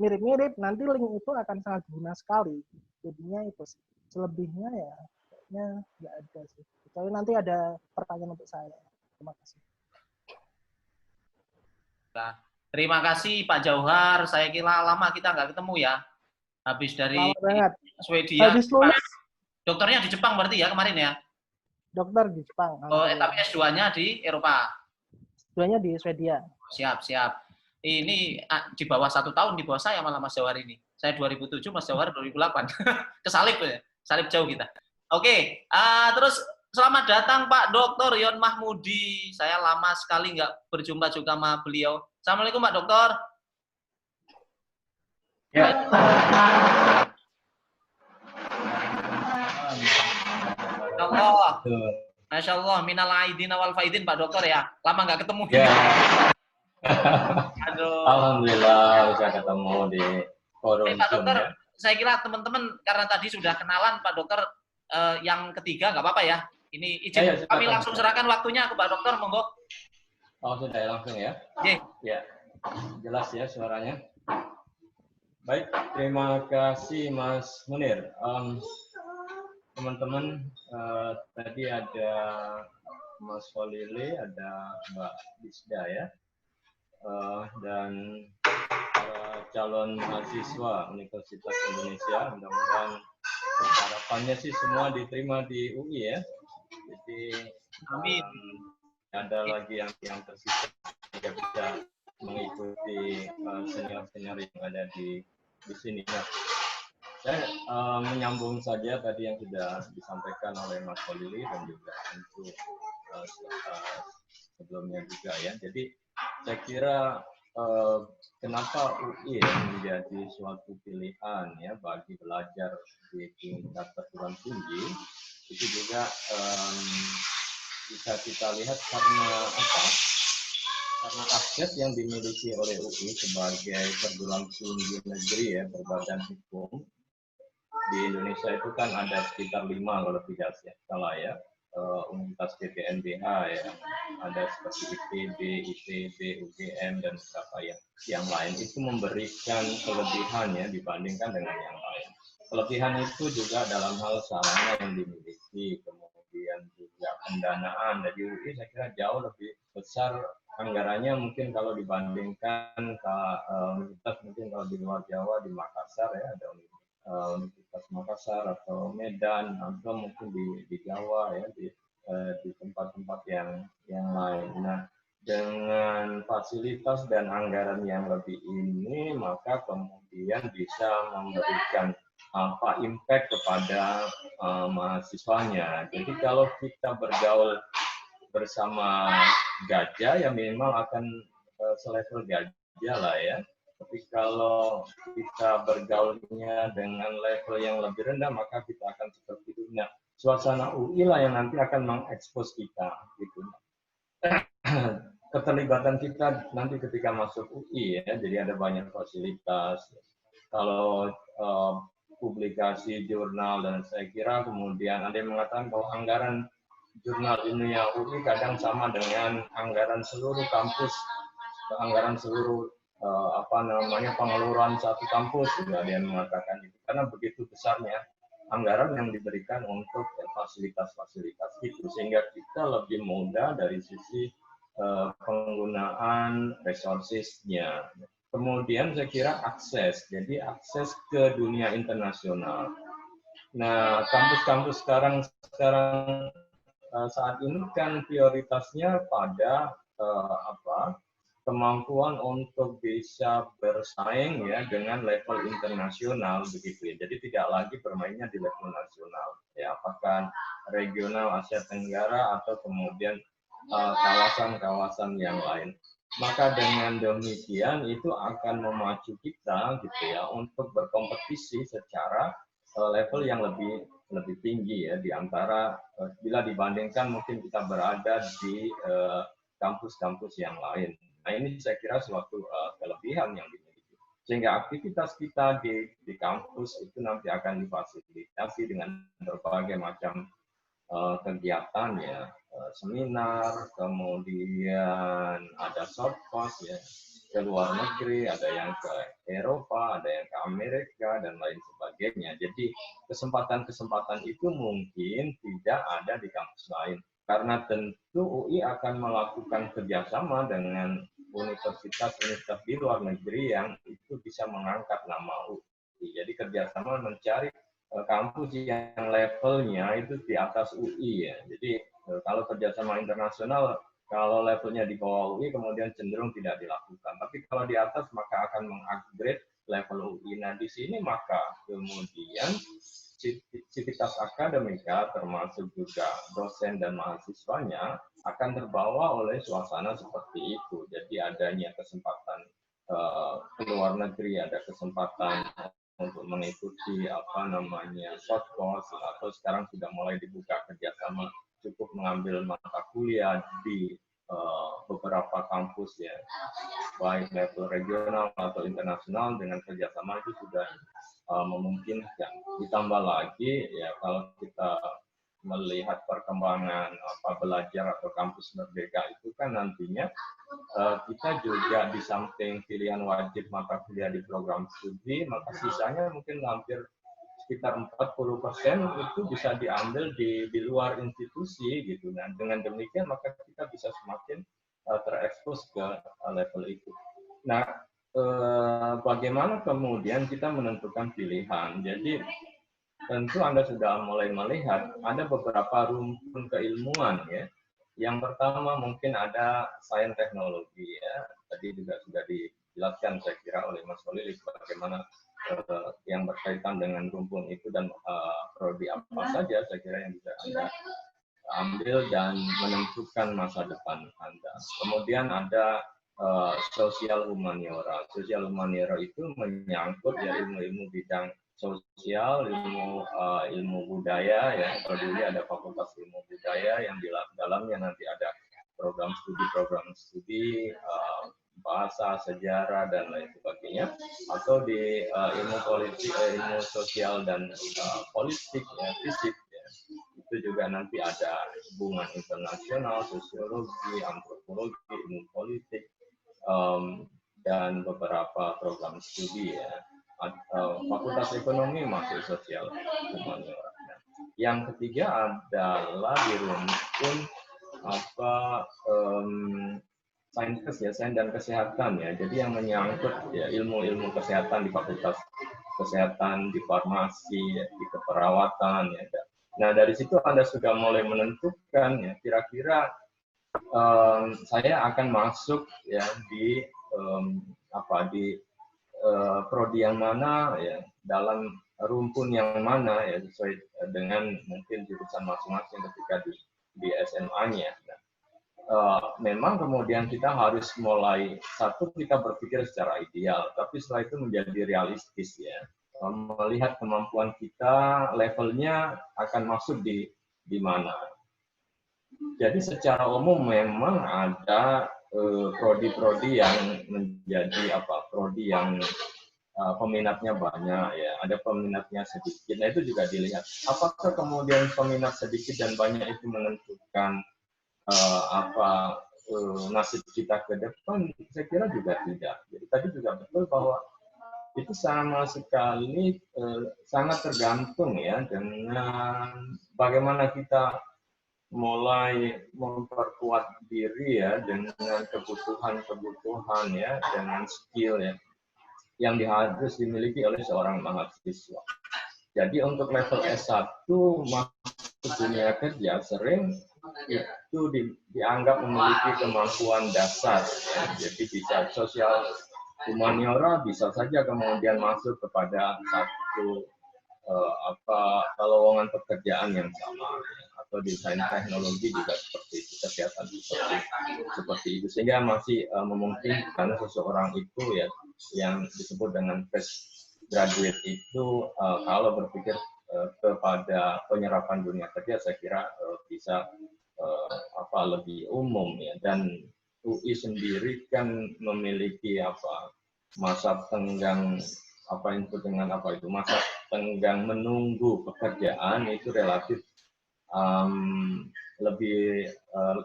mirip-mirip, nanti link itu akan sangat berguna sekali. Jadinya itu sih. Selebihnya ya kayaknya nggak ada sih. Kecuali nanti ada pertanyaan untuk saya. Terima kasih. Nah, terima kasih Pak Jauhar. Saya kira lama kita nggak ketemu ya. Habis dari Lama banget. Swedia. Habis lulus Dokternya di Jepang berarti ya kemarin ya? dokter di Jepang. Oh, tapi S2-nya di Eropa. S2-nya di Swedia. Siap, siap. Ini di bawah 1 tahun di bawah saya malah Mas Jawar ini. Saya 2007, Mas Jawar 2008. Kesalip ya, salip jauh kita. Oke, terus selamat datang Pak Dr. Yon Mahmudi. Saya lama sekali nggak berjumpa juga sama beliau. Assalamualaikum Pak Dokter. Ya. Masya Allah, minal aidin wal faidin Pak Dokter ya. Lama nggak ketemu. Ya. Aduh. Alhamdulillah bisa ketemu di forum. Pak Dokter, ya. Saya kira teman-teman karena tadi sudah kenalan Pak Dokter, yang ketiga nggak apa-apa ya. Ini izin kami langsung serahkan waktunya ke Pak Dokter, monggo. Oh sudah ya, langsung ya. Ya, jelas ya suaranya. Baik, terima kasih Mas Munir. Teman-teman, tadi ada Mas Holile, ada Mbak Disda ya, dan para calon mahasiswa Universitas Indonesia. Mudah-mudahan harapannya sih semua diterima di UI ya. Jadi amin. Ada lagi yang tersisa tidak bisa mengikuti senior-senior yang ada di sini. Nah, saya menyambung saja tadi yang sudah disampaikan oleh Mas Holili dan juga tentu sebelumnya juga ya. Jadi saya kira kenapa UI menjadi suatu pilihan ya bagi belajar di tingkat perguruan tinggi itu juga bisa kita lihat karena apa? Karena akses yang dimiliki oleh UI sebagai perguruan tinggi negeri ya berbadan hukum di Indonesia itu kan ada sekitar 5 kalau tidak salah ya, Universitas PTNBH ya, ada seperti IPB, ITB, UGM dan beberapa yang lain itu memberikan kelebihan ya dibandingkan dengan yang lain. Kelebihan itu juga dalam hal sarana yang dimiliki, kemudian juga pendanaan dari UI saya kira jauh lebih besar anggarannya mungkin kalau dibandingkan universitas mungkin kalau di luar Jawa di Makassar ya ada Universitas Makassar atau Medan atau mungkin di Jawa ya di tempat-tempat yang lain. Nah, dengan fasilitas dan anggaran yang lebih ini maka kemudian bisa memberikan impact kepada mahasiswanya. Jadi kalau kita bergaul bersama gajah ya minimal akan selevel gajah lah ya. Tapi kalau kita bergaulnya dengan level yang lebih rendah, maka kita akan seperti itu. Nah, suasana UI lah yang nanti akan mengekspos kita, gitu. Keterlibatan kita nanti ketika masuk UI ya, jadi ada banyak fasilitas. Kalau publikasi jurnal dan saya kira kemudian ada yang mengatakan bahwa anggaran jurnal ilmiah UI kadang sama dengan anggaran seluruh kampus, anggaran seluruh pengeluaran satu kampus juga ada yang mengatakan itu karena begitu besarnya anggaran yang diberikan untuk fasilitas-fasilitas itu sehingga kita lebih mudah dari sisi penggunaan resources-nya. Kemudian saya kira akses, jadi akses ke dunia internasional. Nah, kampus-kampus sekarang saat ini kan prioritasnya pada kemampuan untuk bisa bersaing ya dengan level internasional begitu ya. Jadi tidak lagi bermainnya di level nasional ya, apakah regional Asia Tenggara atau kemudian kawasan-kawasan yang lain. Maka dengan demikian itu akan memacu kita gitu ya untuk berkompetisi secara level yang lebih tinggi ya di antara bila dibandingkan mungkin kita berada di kampus-kampus yang lain. Nah ini saya kira suatu kelebihan yang dimiliki. Sehingga aktivitas kita di kampus itu nanti akan difasilitasi dengan berbagai macam kegiatan ya, seminar, kemudian ada short course ya, ke luar negeri, ada yang ke Eropa, ada yang ke Amerika, dan lain sebagainya. Jadi kesempatan-kesempatan itu mungkin tidak ada di kampus lain. Karena tentu UI akan melakukan kerjasama dengan universitas-universitas di luar negeri yang itu bisa mengangkat nama UI. Jadi kerjasama mencari kampus yang levelnya itu di atas UI ya. Jadi kalau kerjasama internasional, kalau levelnya di bawah UI kemudian cenderung tidak dilakukan. Tapi kalau di atas maka akan mengupgrade level UI. Nah di sini maka kemudian civitas akademika termasuk juga dosen dan mahasiswanya akan terbawa oleh suasana seperti itu. Jadi adanya kesempatan ke luar negeri, ada kesempatan untuk mengikuti short course, atau sekarang sudah mulai dibuka kerjasama cukup mengambil mata kuliah di beberapa kampus ya, baik level regional atau internasional, dengan kerjasama itu sudah memungkinkan. Ditambah lagi ya kalau kita melihat perkembangan belajar atau kampus merdeka itu kan nantinya kita juga di samping pilihan wajib mata kuliah di program studi, maka sisanya mungkin hampir sekitar 40% itu bisa diambil di luar institusi gitu. Nah dengan demikian maka kita bisa semakin terekspos ke level itu. Nah bagaimana kemudian kita menentukan pilihan? Jadi tentu Anda sudah mulai melihat ada beberapa rumpun keilmuan ya. Yang pertama mungkin ada sains teknologi ya. Tadi juga sudah dijelaskan saya kira oleh Mas Khalil bagaimana yang berkaitan dengan rumpun itu dan prodi apa saja saya kira yang bisa Anda ambil dan menentukan masa depan Anda. Kemudian ada sosial humaniora. Sosial humaniora itu menyangkut ya ilmu-ilmu bidang sosial, ilmu budaya ya. Kalau dulu ada fakultas ilmu budaya yang di dalamnya nanti ada program studi bahasa, sejarah dan lain sebagainya. Atau di ilmu politik, ilmu sosial dan politik ya, fisik ya. Itu juga nanti ada hubungan internasional, sosiologi, antropologi, ilmu politik, dan beberapa program studi ya. Fakultas ekonomi masuk sosial humaniora. Yang ketiga adalah di rumpun sains dan kesehatan ya. Jadi yang menyangkut ya ilmu-ilmu kesehatan di fakultas kesehatan, di farmasi, ya, di keperawatan ya. Nah dari situ Anda sudah mulai menentukan ya kira-kira saya akan masuk ya di prodi yang mana ya, dalam rumpun yang mana ya, sesuai dengan mungkin jurusan masing-masing ketika di SMA-nya. Memang kemudian kita harus mulai kita berpikir secara ideal, tapi setelah itu menjadi realistis ya, melihat kemampuan kita, levelnya akan masuk di mana. Jadi secara umum memang ada prodi-prodi yang menjadi prodi yang peminatnya banyak ya, ada peminatnya sedikit. Nah itu juga dilihat. Apakah kemudian peminat sedikit dan banyak itu menentukan nasib kita ke depan? Saya kira juga tidak. Jadi tadi juga betul bahwa itu sama sekali sangat tergantung ya dengan bagaimana kita mulai memperkuat diri ya dengan kebutuhan ya, dengan skill ya yang harus dimiliki oleh seorang mahasiswa. Jadi untuk level S1 masuk dunia kerja sering itu dianggap memiliki kemampuan dasar ya. Jadi bisa sosial humaniora bisa saja kemudian masuk kepada satu lowongan pekerjaan yang sama ya. Atau desain teknologi juga seperti itu, kesehatan seperti itu, sehingga masih memungkinkan seseorang itu ya yang disebut dengan fresh graduate itu kalau berpikir kepada penyerapan dunia kerja saya kira bisa lebih umum ya. Dan UI sendiri kan memiliki masa tenggang masa tenggang menunggu pekerjaan itu relatif lebih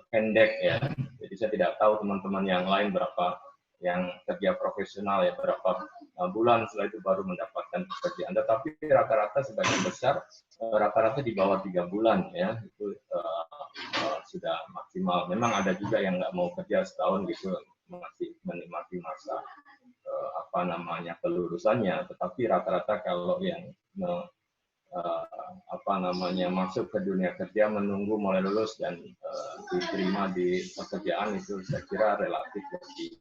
pendek ya. Jadi saya tidak tahu teman-teman yang lain berapa yang kerja profesional ya berapa bulan setelah itu baru mendapatkan pekerjaan. Tetapi rata-rata sebagian besar rata-rata di bawah 3 bulan ya itu sudah maksimal. Memang ada juga yang nggak mau kerja setahun gitu, masih menikmati masa kelulusannya. Tetapi rata-rata kalau yang masuk ke dunia kerja menunggu mulai lulus dan diterima di pekerjaan itu saya kira relatif lebih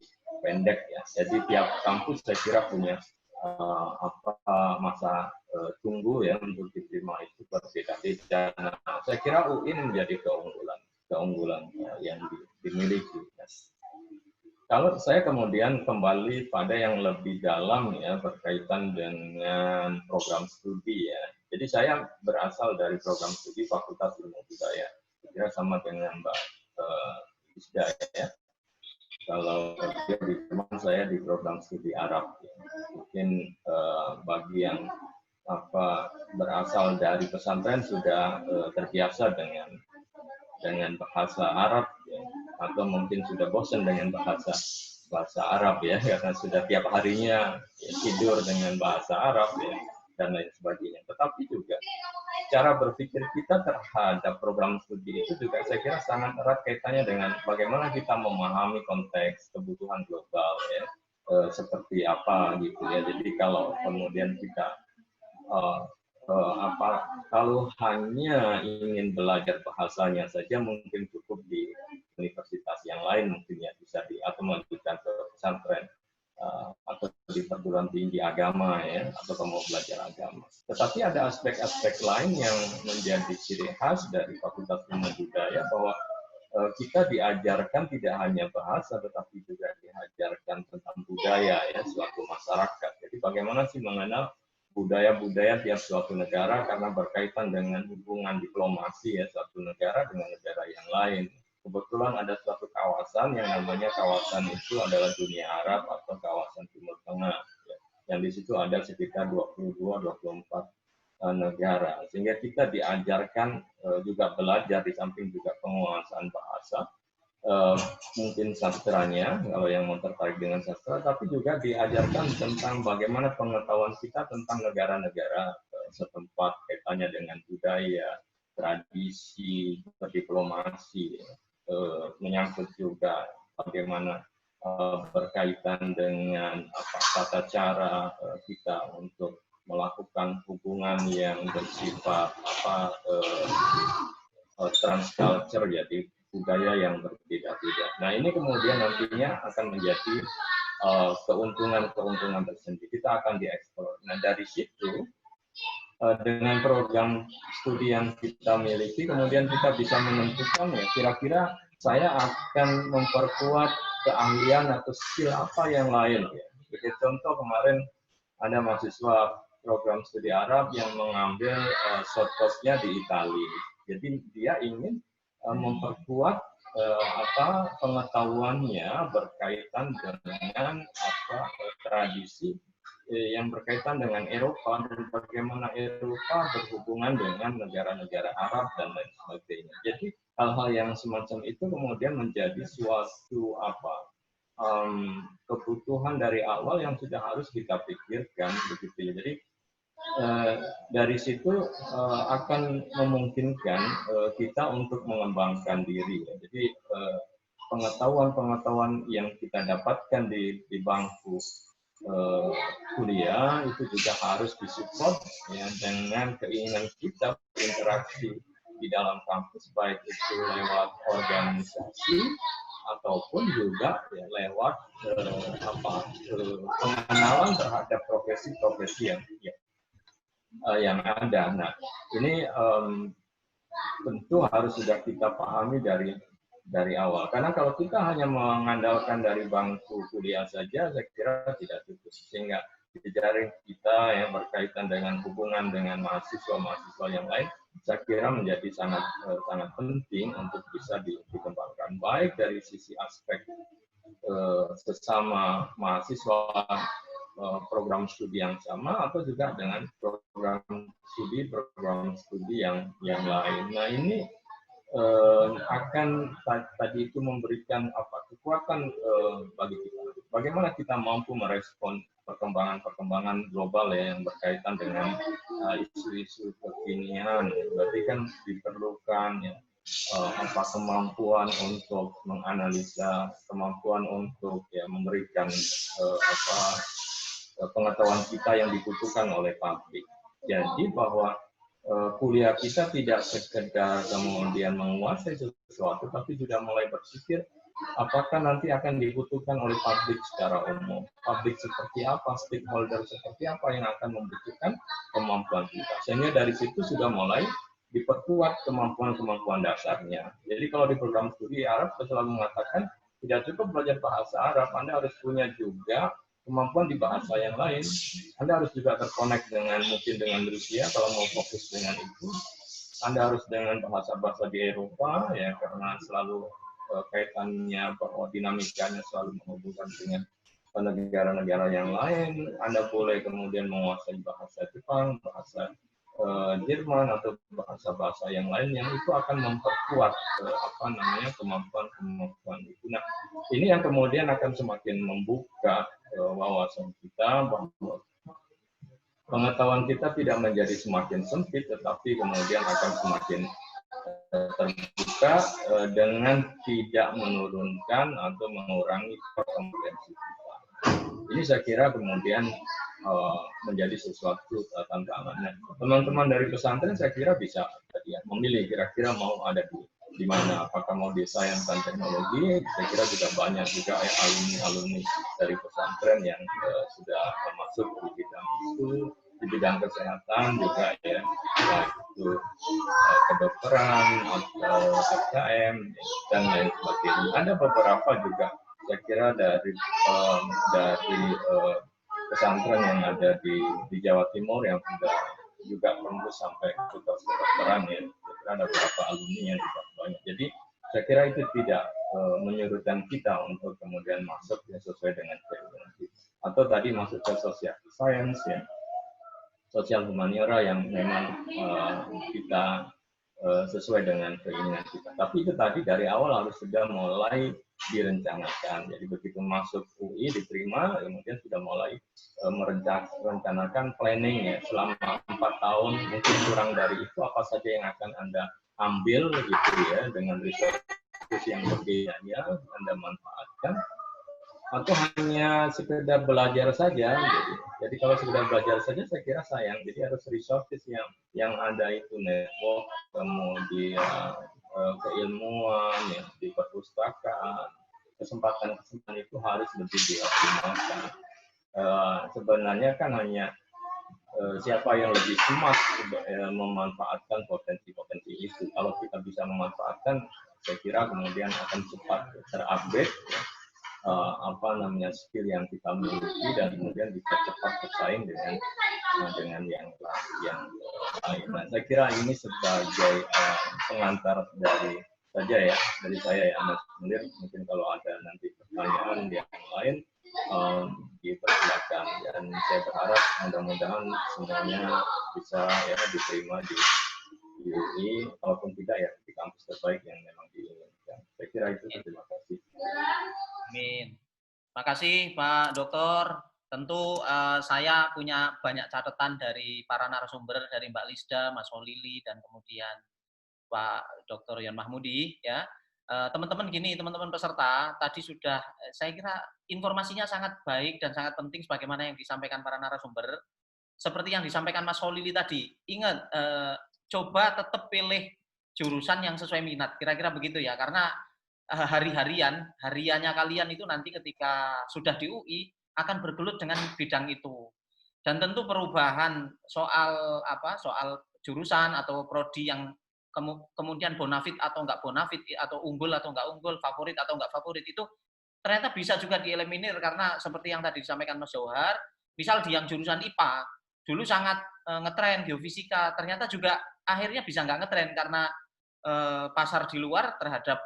pendek ya. Jadi tiap kampus saya kira punya masa tunggu ya untuk diterima itu berbeda-beda. Nah, saya kira UI menjadi keunggulan yang dimiliki. Kalau saya kemudian kembali pada yang lebih dalam ya berkaitan dengan program studi ya. Jadi saya berasal dari program studi Fakultas Ilmu Budaya. Kira sama dengan Mbak Isda ya. Kalau dia di teman saya di program studi Arab. Ya. Mungkin bagi yang berasal dari pesantren sudah terbiasa dengan bahasa Arab ya, atau mungkin sudah bosan dengan bahasa Arab ya karena sudah tiap harinya ya, tidur dengan bahasa Arab ya dan lain sebagainya. Tetapi juga cara berpikir kita terhadap program studi itu juga saya kira sangat erat kaitannya dengan bagaimana kita memahami konteks kebutuhan global ya seperti apa gitu ya. Jadi kalau kemudian kita kalau hanya ingin belajar bahasanya saja mungkin cukup di universitas yang lain mungkin ya bisa atau melanjutkan ke pesantren atau di perguruan tinggi agama ya atau mau belajar agama. Tetapi ada aspek-aspek lain yang menjadi ciri khas dari Fakultas Ilmu Budaya bahwa kita diajarkan tidak hanya bahasa tetapi juga diajarkan tentang budaya ya suatu masyarakat. Jadi bagaimana sih mengenal budaya-budaya tiap suatu negara karena berkaitan dengan hubungan diplomasi ya suatu negara dengan negara yang lain. Kebetulan ada suatu kawasan yang namanya kawasan itu adalah dunia Arab atau kawasan Timur Tengah ya, yang di situ ada sekitar 22-24 negara. Sehingga kita diajarkan juga belajar di samping juga penguasaan bahasa. Mungkin sastranya kalau yang mau tertarik dengan sastra, tapi juga diajarkan tentang bagaimana pengetahuan kita tentang negara-negara setempat kaitannya dengan budaya, tradisi, diplomasi, menyangkut juga bagaimana berkaitan dengan tata cara kita untuk melakukan hubungan yang bersifat transculture jadi budaya yang berbeda-beda. Nah ini kemudian nantinya akan menjadi keuntungan-keuntungan tersendiri. Kita akan dieksplor. Nah dari situ dengan program studi yang kita miliki, kemudian kita bisa menentukan ya kira-kira saya akan memperkuat keahlian atau skill apa yang lain. Ya. Sebagai contoh kemarin ada mahasiswa program studi Arab yang mengambil short course-nya di Italia. Jadi dia ingin memperkuat pengetahuannya berkaitan dengan tradisi yang berkaitan dengan Eropa dan bagaimana Eropa berhubungan dengan negara-negara Arab dan lain sebagainya. Jadi hal-hal yang semacam itu kemudian menjadi suatu kebutuhan dari awal yang sudah harus kita pikirkan begitu ya. Jadi dari situ akan memungkinkan kita untuk mengembangkan diri. Ya. Jadi pengetahuan-pengetahuan yang kita dapatkan di bangku kuliah itu juga harus disupport ya, dengan keinginan kita berinteraksi di dalam kampus, baik itu lewat organisasi ataupun juga ya, lewat pengenalan terhadap profesi-profesi yang ada. Nah, ini tentu harus sudah kita pahami dari awal. Karena kalau kita hanya mengandalkan dari bangku kuliah saja, saya kira tidak cukup. Sehingga jejaring kita yang berkaitan dengan hubungan dengan mahasiswa-mahasiswa yang lain, saya kira menjadi sangat penting untuk bisa dikembangkan. Baik dari sisi aspek sesama mahasiswa program studi yang sama atau juga dengan program studi yang lain. Nah ini akan tadi itu memberikan kekuatan bagi kita. bagaimana kita mampu merespon perkembangan global ya, yang berkaitan dengan isu-isu kekinian. Berarti kan diperlukan ya, kemampuan untuk menganalisa, kemampuan untuk ya memberikan pengetahuan kita yang dibutuhkan oleh publik. Jadi bahwa kuliah kita tidak sekedar kemudian menguasai sesuatu, tapi juga mulai berpikir apakah nanti akan dibutuhkan oleh publik secara umum. Publik seperti apa, stakeholder seperti apa yang akan membutuhkan kemampuan kita. Sehingga dari situ sudah mulai diperkuat kemampuan-kemampuan dasarnya. Jadi kalau di program studi Arab, saya selalu mengatakan tidak cukup belajar bahasa Arab, Anda harus punya juga kemampuan di bahasa yang lain. Anda harus juga terkonek mungkin dengan Rusia kalau mau fokus dengan itu. Anda harus dengan bahasa-bahasa di Eropa ya, karena selalu kaitannya bahwa dinamikanya selalu menghubungkan dengan negara-negara yang lain. Anda boleh kemudian menguasai bahasa Jepang, bahasa Jerman atau bahasa-bahasa yang lain yang itu akan memperkuat kemampuan itu. Nah, ini yang kemudian akan semakin membuka wawasan kita bahwa pengetahuan kita tidak menjadi semakin sempit, tetapi kemudian akan semakin terbuka dengan tidak menurunkan atau mengurangi kompetensi kita. Ini saya kira kemudian menjadi sesuatu tantangan. Teman-teman dari pesantren saya kira bisa memilih kira-kira mau ada di mana, apakah mau di sains dan teknologi. Saya kira juga banyak juga alumni dari pesantren yang sudah masuk di bidang itu, di bidang kesehatan juga ya, baik itu kedokteran atau SKM dan lain sebagainya. Ada beberapa juga saya kira dari pesantren yang ada di Jawa Timur yang juga tembus sampai ke kedokteran ya. Saya kira ada beberapa alumni yang juga banyak. Jadi saya kira itu tidak menyurutkan kita untuk kemudian masuk ya, sesuai dengan keinginan kita. Atau tadi masuk ke social science ya, sosial humaniora yang memang kita sesuai dengan keinginan kita. Tapi itu tadi dari awal harus sudah mulai direncanakan. Jadi begitu masuk UI diterima, kemudian sudah mulai merencanakan planning ya, selama 4 tahun mungkin kurang dari itu apa saja yang akan Anda ambil gitu ya, dengan resources yang berbeda ya Anda manfaatkan, atau hanya sekedar belajar saja. Jadi kalau sekedar belajar saja saya kira sayang. Jadi harus resources yang ada itu, network, kemudian keilmuan ya, di perpustakaan, kesempatan itu harus lebih dioptimalkan. Sebenarnya kan hanya siapa yang lebih smart memanfaatkan potensi-potensi itu. Kalau kita bisa memanfaatkan, saya kira kemudian akan cepat terupdate ya, skill yang kita miliki, dan kemudian bisa cepat bersaing dengan yang lain. Nah, saya kira ini sebagai pengantar dari saya ya, Mas Munir. Mungkin kalau ada nanti pertanyaan yang lain dipersilakan, dan saya berharap mudah-mudahan semuanya bisa ya diterima di UI, kalaupun tidak ya di kampus terbaik yang memang diinginkan. Saya kira itu. Terima kasih. Amin. Terima kasih Pak Dokter. Tentu saya punya banyak catatan dari para narasumber, dari Mbak Lisda, Mas Holili, dan kemudian Pak Dr. Yon Mahmudi. Ya, teman-teman gini, teman-teman peserta, tadi sudah saya kira informasinya sangat baik dan sangat penting sebagaimana yang disampaikan para narasumber. Seperti yang disampaikan Mas Holili tadi, ingat coba tetap pilih jurusan yang sesuai minat. Kira-kira begitu ya, karena hariannya kalian itu nanti ketika sudah di UI akan bergelut dengan bidang itu. Dan tentu perubahan soal jurusan atau prodi yang kemudian bonafit atau enggak bonafit, atau unggul atau enggak unggul, favorit atau enggak favorit, itu ternyata bisa juga dieliminir, karena seperti yang tadi disampaikan Mas Johar, misal di yang jurusan IPA dulu sangat ngetren geofisika, ternyata juga akhirnya bisa enggak ngetren karena pasar di luar terhadap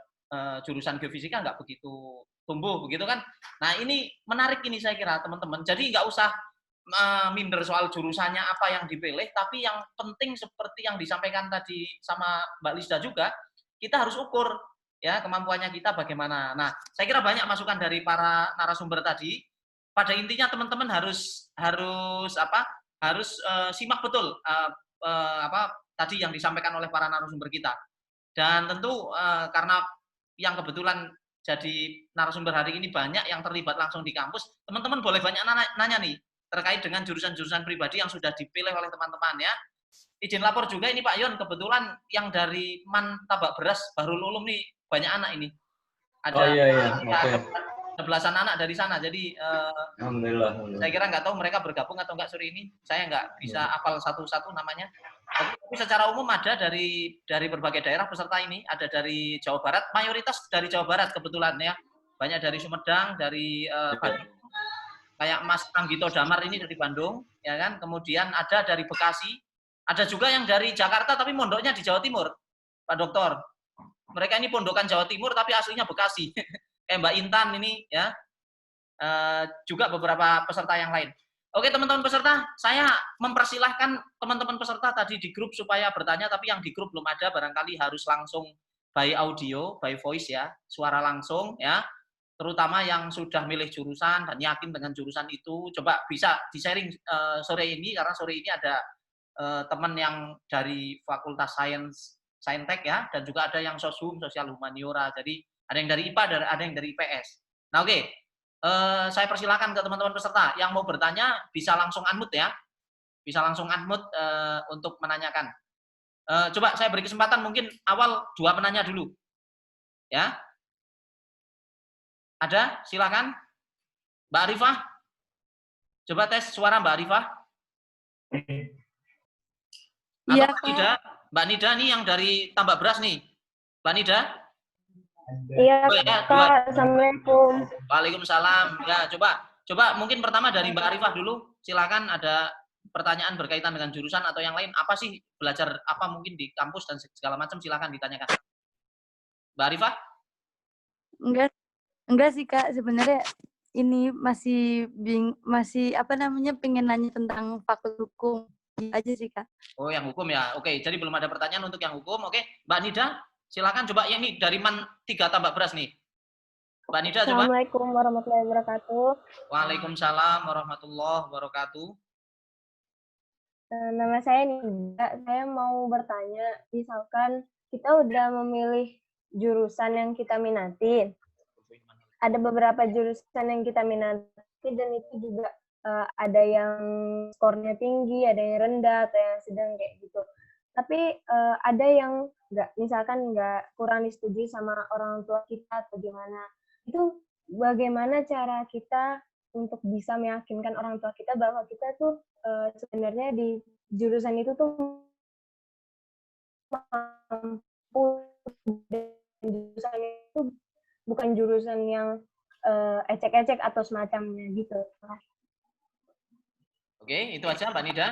jurusan geofisika nggak begitu tumbuh, begitu kan? Nah, ini menarik ini saya kira teman-teman. Jadi nggak usah minder soal jurusannya apa yang dipilih, tapi yang penting seperti yang disampaikan tadi sama Mbak Lisda juga, kita harus ukur ya kemampuannya kita bagaimana. Nah, saya kira banyak masukan dari para narasumber tadi. Pada intinya teman-teman harus simak betul tadi yang disampaikan oleh para narasumber kita. Dan tentu karena yang kebetulan jadi narasumber hari ini banyak yang terlibat langsung di kampus, teman-teman boleh banyak nanya nih terkait dengan jurusan-jurusan pribadi yang sudah dipilih oleh teman-teman ya. Izin lapor juga ini Pak Yon, kebetulan yang dari Man Tabak Beras Bahrul Ulum nih banyak anak ini. Ada belasan anak dari sana, jadi Alhamdulillah. saya kira nggak tahu mereka bergabung atau nggak sore ini. Saya nggak bisa hafal satu-satu namanya. Tapi secara umum ada dari berbagai daerah peserta ini, ada dari Jawa Barat, mayoritas dari Jawa Barat kebetulan ya. Banyak dari Sumedang, dari Bandung. Kayak Mas Anggito Damar ini dari Bandung, ya kan. Kemudian ada dari Bekasi, ada juga yang dari Jakarta tapi mondoknya di Jawa Timur, Pak Dokter. Mereka ini pondokan Jawa Timur tapi aslinya Bekasi. Kayak Mbak Intan ini ya. Juga beberapa peserta yang lain. Oke teman-teman peserta, saya mempersilahkan teman-teman peserta tadi di grup supaya bertanya, tapi yang di grup belum ada, barangkali harus langsung by audio, by voice ya, suara langsung ya, terutama yang sudah milih jurusan dan yakin dengan jurusan itu, coba bisa di-sharing sore ini, karena sore ini ada teman yang dari Fakultas Saintek ya, dan juga ada yang Soshum, Sosial Humaniora, jadi ada yang dari IPA, ada yang dari IPS. Nah oke. Saya persilakan ke teman-teman peserta yang mau bertanya bisa langsung unmute ya, bisa langsung unmute untuk menanyakan. Coba saya beri kesempatan mungkin awal 2 penanya dulu, ya. Ada? Silakan, Mbak Arifah. Coba tes suara Mbak Arifah. Atau Iya, Mbak Nida nih yang dari Tambak Beras nih, Mbak Nida. Iya, Kak. Assalamualaikum. Waalaikumsalam. Ya, coba mungkin pertama dari Mbak Arifah dulu. Silakan, ada pertanyaan berkaitan dengan jurusan atau yang lain. Apa sih belajar apa mungkin di kampus dan segala macam, silakan ditanyakan. Mbak Arifah? Enggak sih, Kak. Sebenarnya ini masih pengen nanya tentang fakultas hukum aja sih, Kak. Oh, yang hukum ya. Oke, jadi belum ada pertanyaan untuk yang hukum. Oke, Mbak Nida, silakan coba ya nih dari Man 3 Tambak Beras nih. Mbak Nida coba. Assalamualaikum warahmatullahi wabarakatuh. Waalaikumsalam warahmatullahi wabarakatuh. Nama saya Nida. Saya mau bertanya, misalkan kita udah memilih jurusan yang kita minati. Ada beberapa jurusan yang kita minati dan itu juga ada yang skornya tinggi, ada yang rendah, atau yang sedang kayak gitu. Tapi ada yang misalkan kurang disetujui sama orang tua kita atau gimana. Itu bagaimana cara kita untuk bisa meyakinkan orang tua kita bahwa kita tuh sebenarnya di jurusan itu tuh mampu, dan jurusan itu bukan jurusan yang ecek-ecek atau semacamnya gitu. Oke, itu aja Mbak Nida.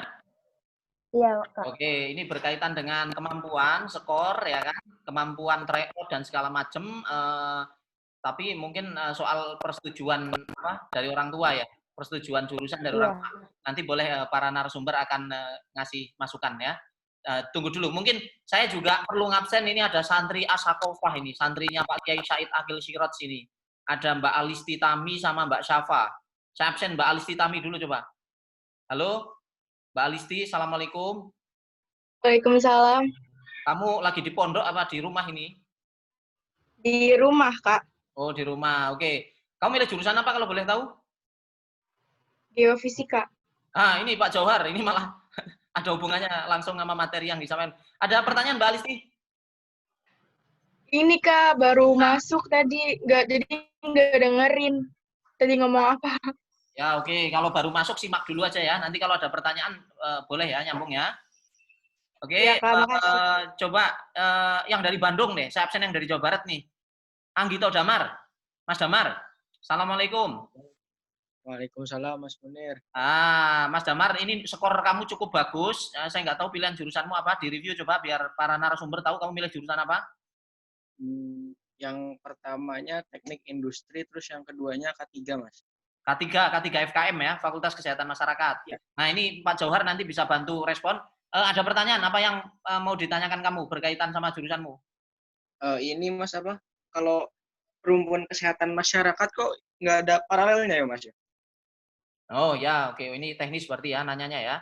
Iya, Kak. Oke, ini berkaitan dengan kemampuan, skor ya kan, kemampuan tryout dan segala macam. Tapi mungkin soal persetujuan dari orang tua ya, persetujuan jurusan dari orang tua. Nanti boleh para narasumber akan ngasih masukan ya. Tunggu dulu, mungkin saya juga perlu ngabsen, ini ada santri Asakofah ini, santrinya Pak Kiai Said Akil Sirot sini. Ada Mbak Alisti Tami sama Mbak Syafa. Saya absen Mbak Alisti Tami dulu coba. Halo, Mbak Alisti, Assalamualaikum. Waalaikumsalam. Kamu lagi di pondok apa di rumah ini? Di rumah, Kak. Oh, di rumah. Oke. Kamu milih jurusan apa kalau boleh tahu? Geofisika. Ah, ini Pak Jauhar. Ini malah ada hubungannya langsung sama materi yang disampaikan. Ada pertanyaan Mbak Alisti? Ini, Kak, baru masuk tadi. Jadi nggak dengerin tadi ngomong apa. Ya, oke. Kalau baru masuk, simak dulu aja ya. Nanti kalau ada pertanyaan, boleh ya, nyambung ya. Oke, Ya, Kak, coba yang dari Bandung nih. Saya absen yang dari Jawa Barat nih. Anggito Damar. Mas Damar. Assalamualaikum. Waalaikumsalam, Mas Munir. Mas Damar, ini skor kamu cukup bagus. Saya nggak tahu pilihan jurusanmu apa. Di review coba biar para narasumber tahu kamu milih jurusan apa. Yang pertamanya teknik industri, terus yang keduanya K3, Mas. K3 FKM ya, Fakultas Kesehatan Masyarakat. Ya. Nah, ini Pak Jauhar nanti bisa bantu respon. Ada pertanyaan apa yang mau ditanyakan kamu berkaitan sama jurusanmu? Ini Mas apa? kalau rumpun kesehatan masyarakat kok nggak ada paralelnya ya Mas? Oh ya, oke. Ini teknis berarti ya nanyanya ya.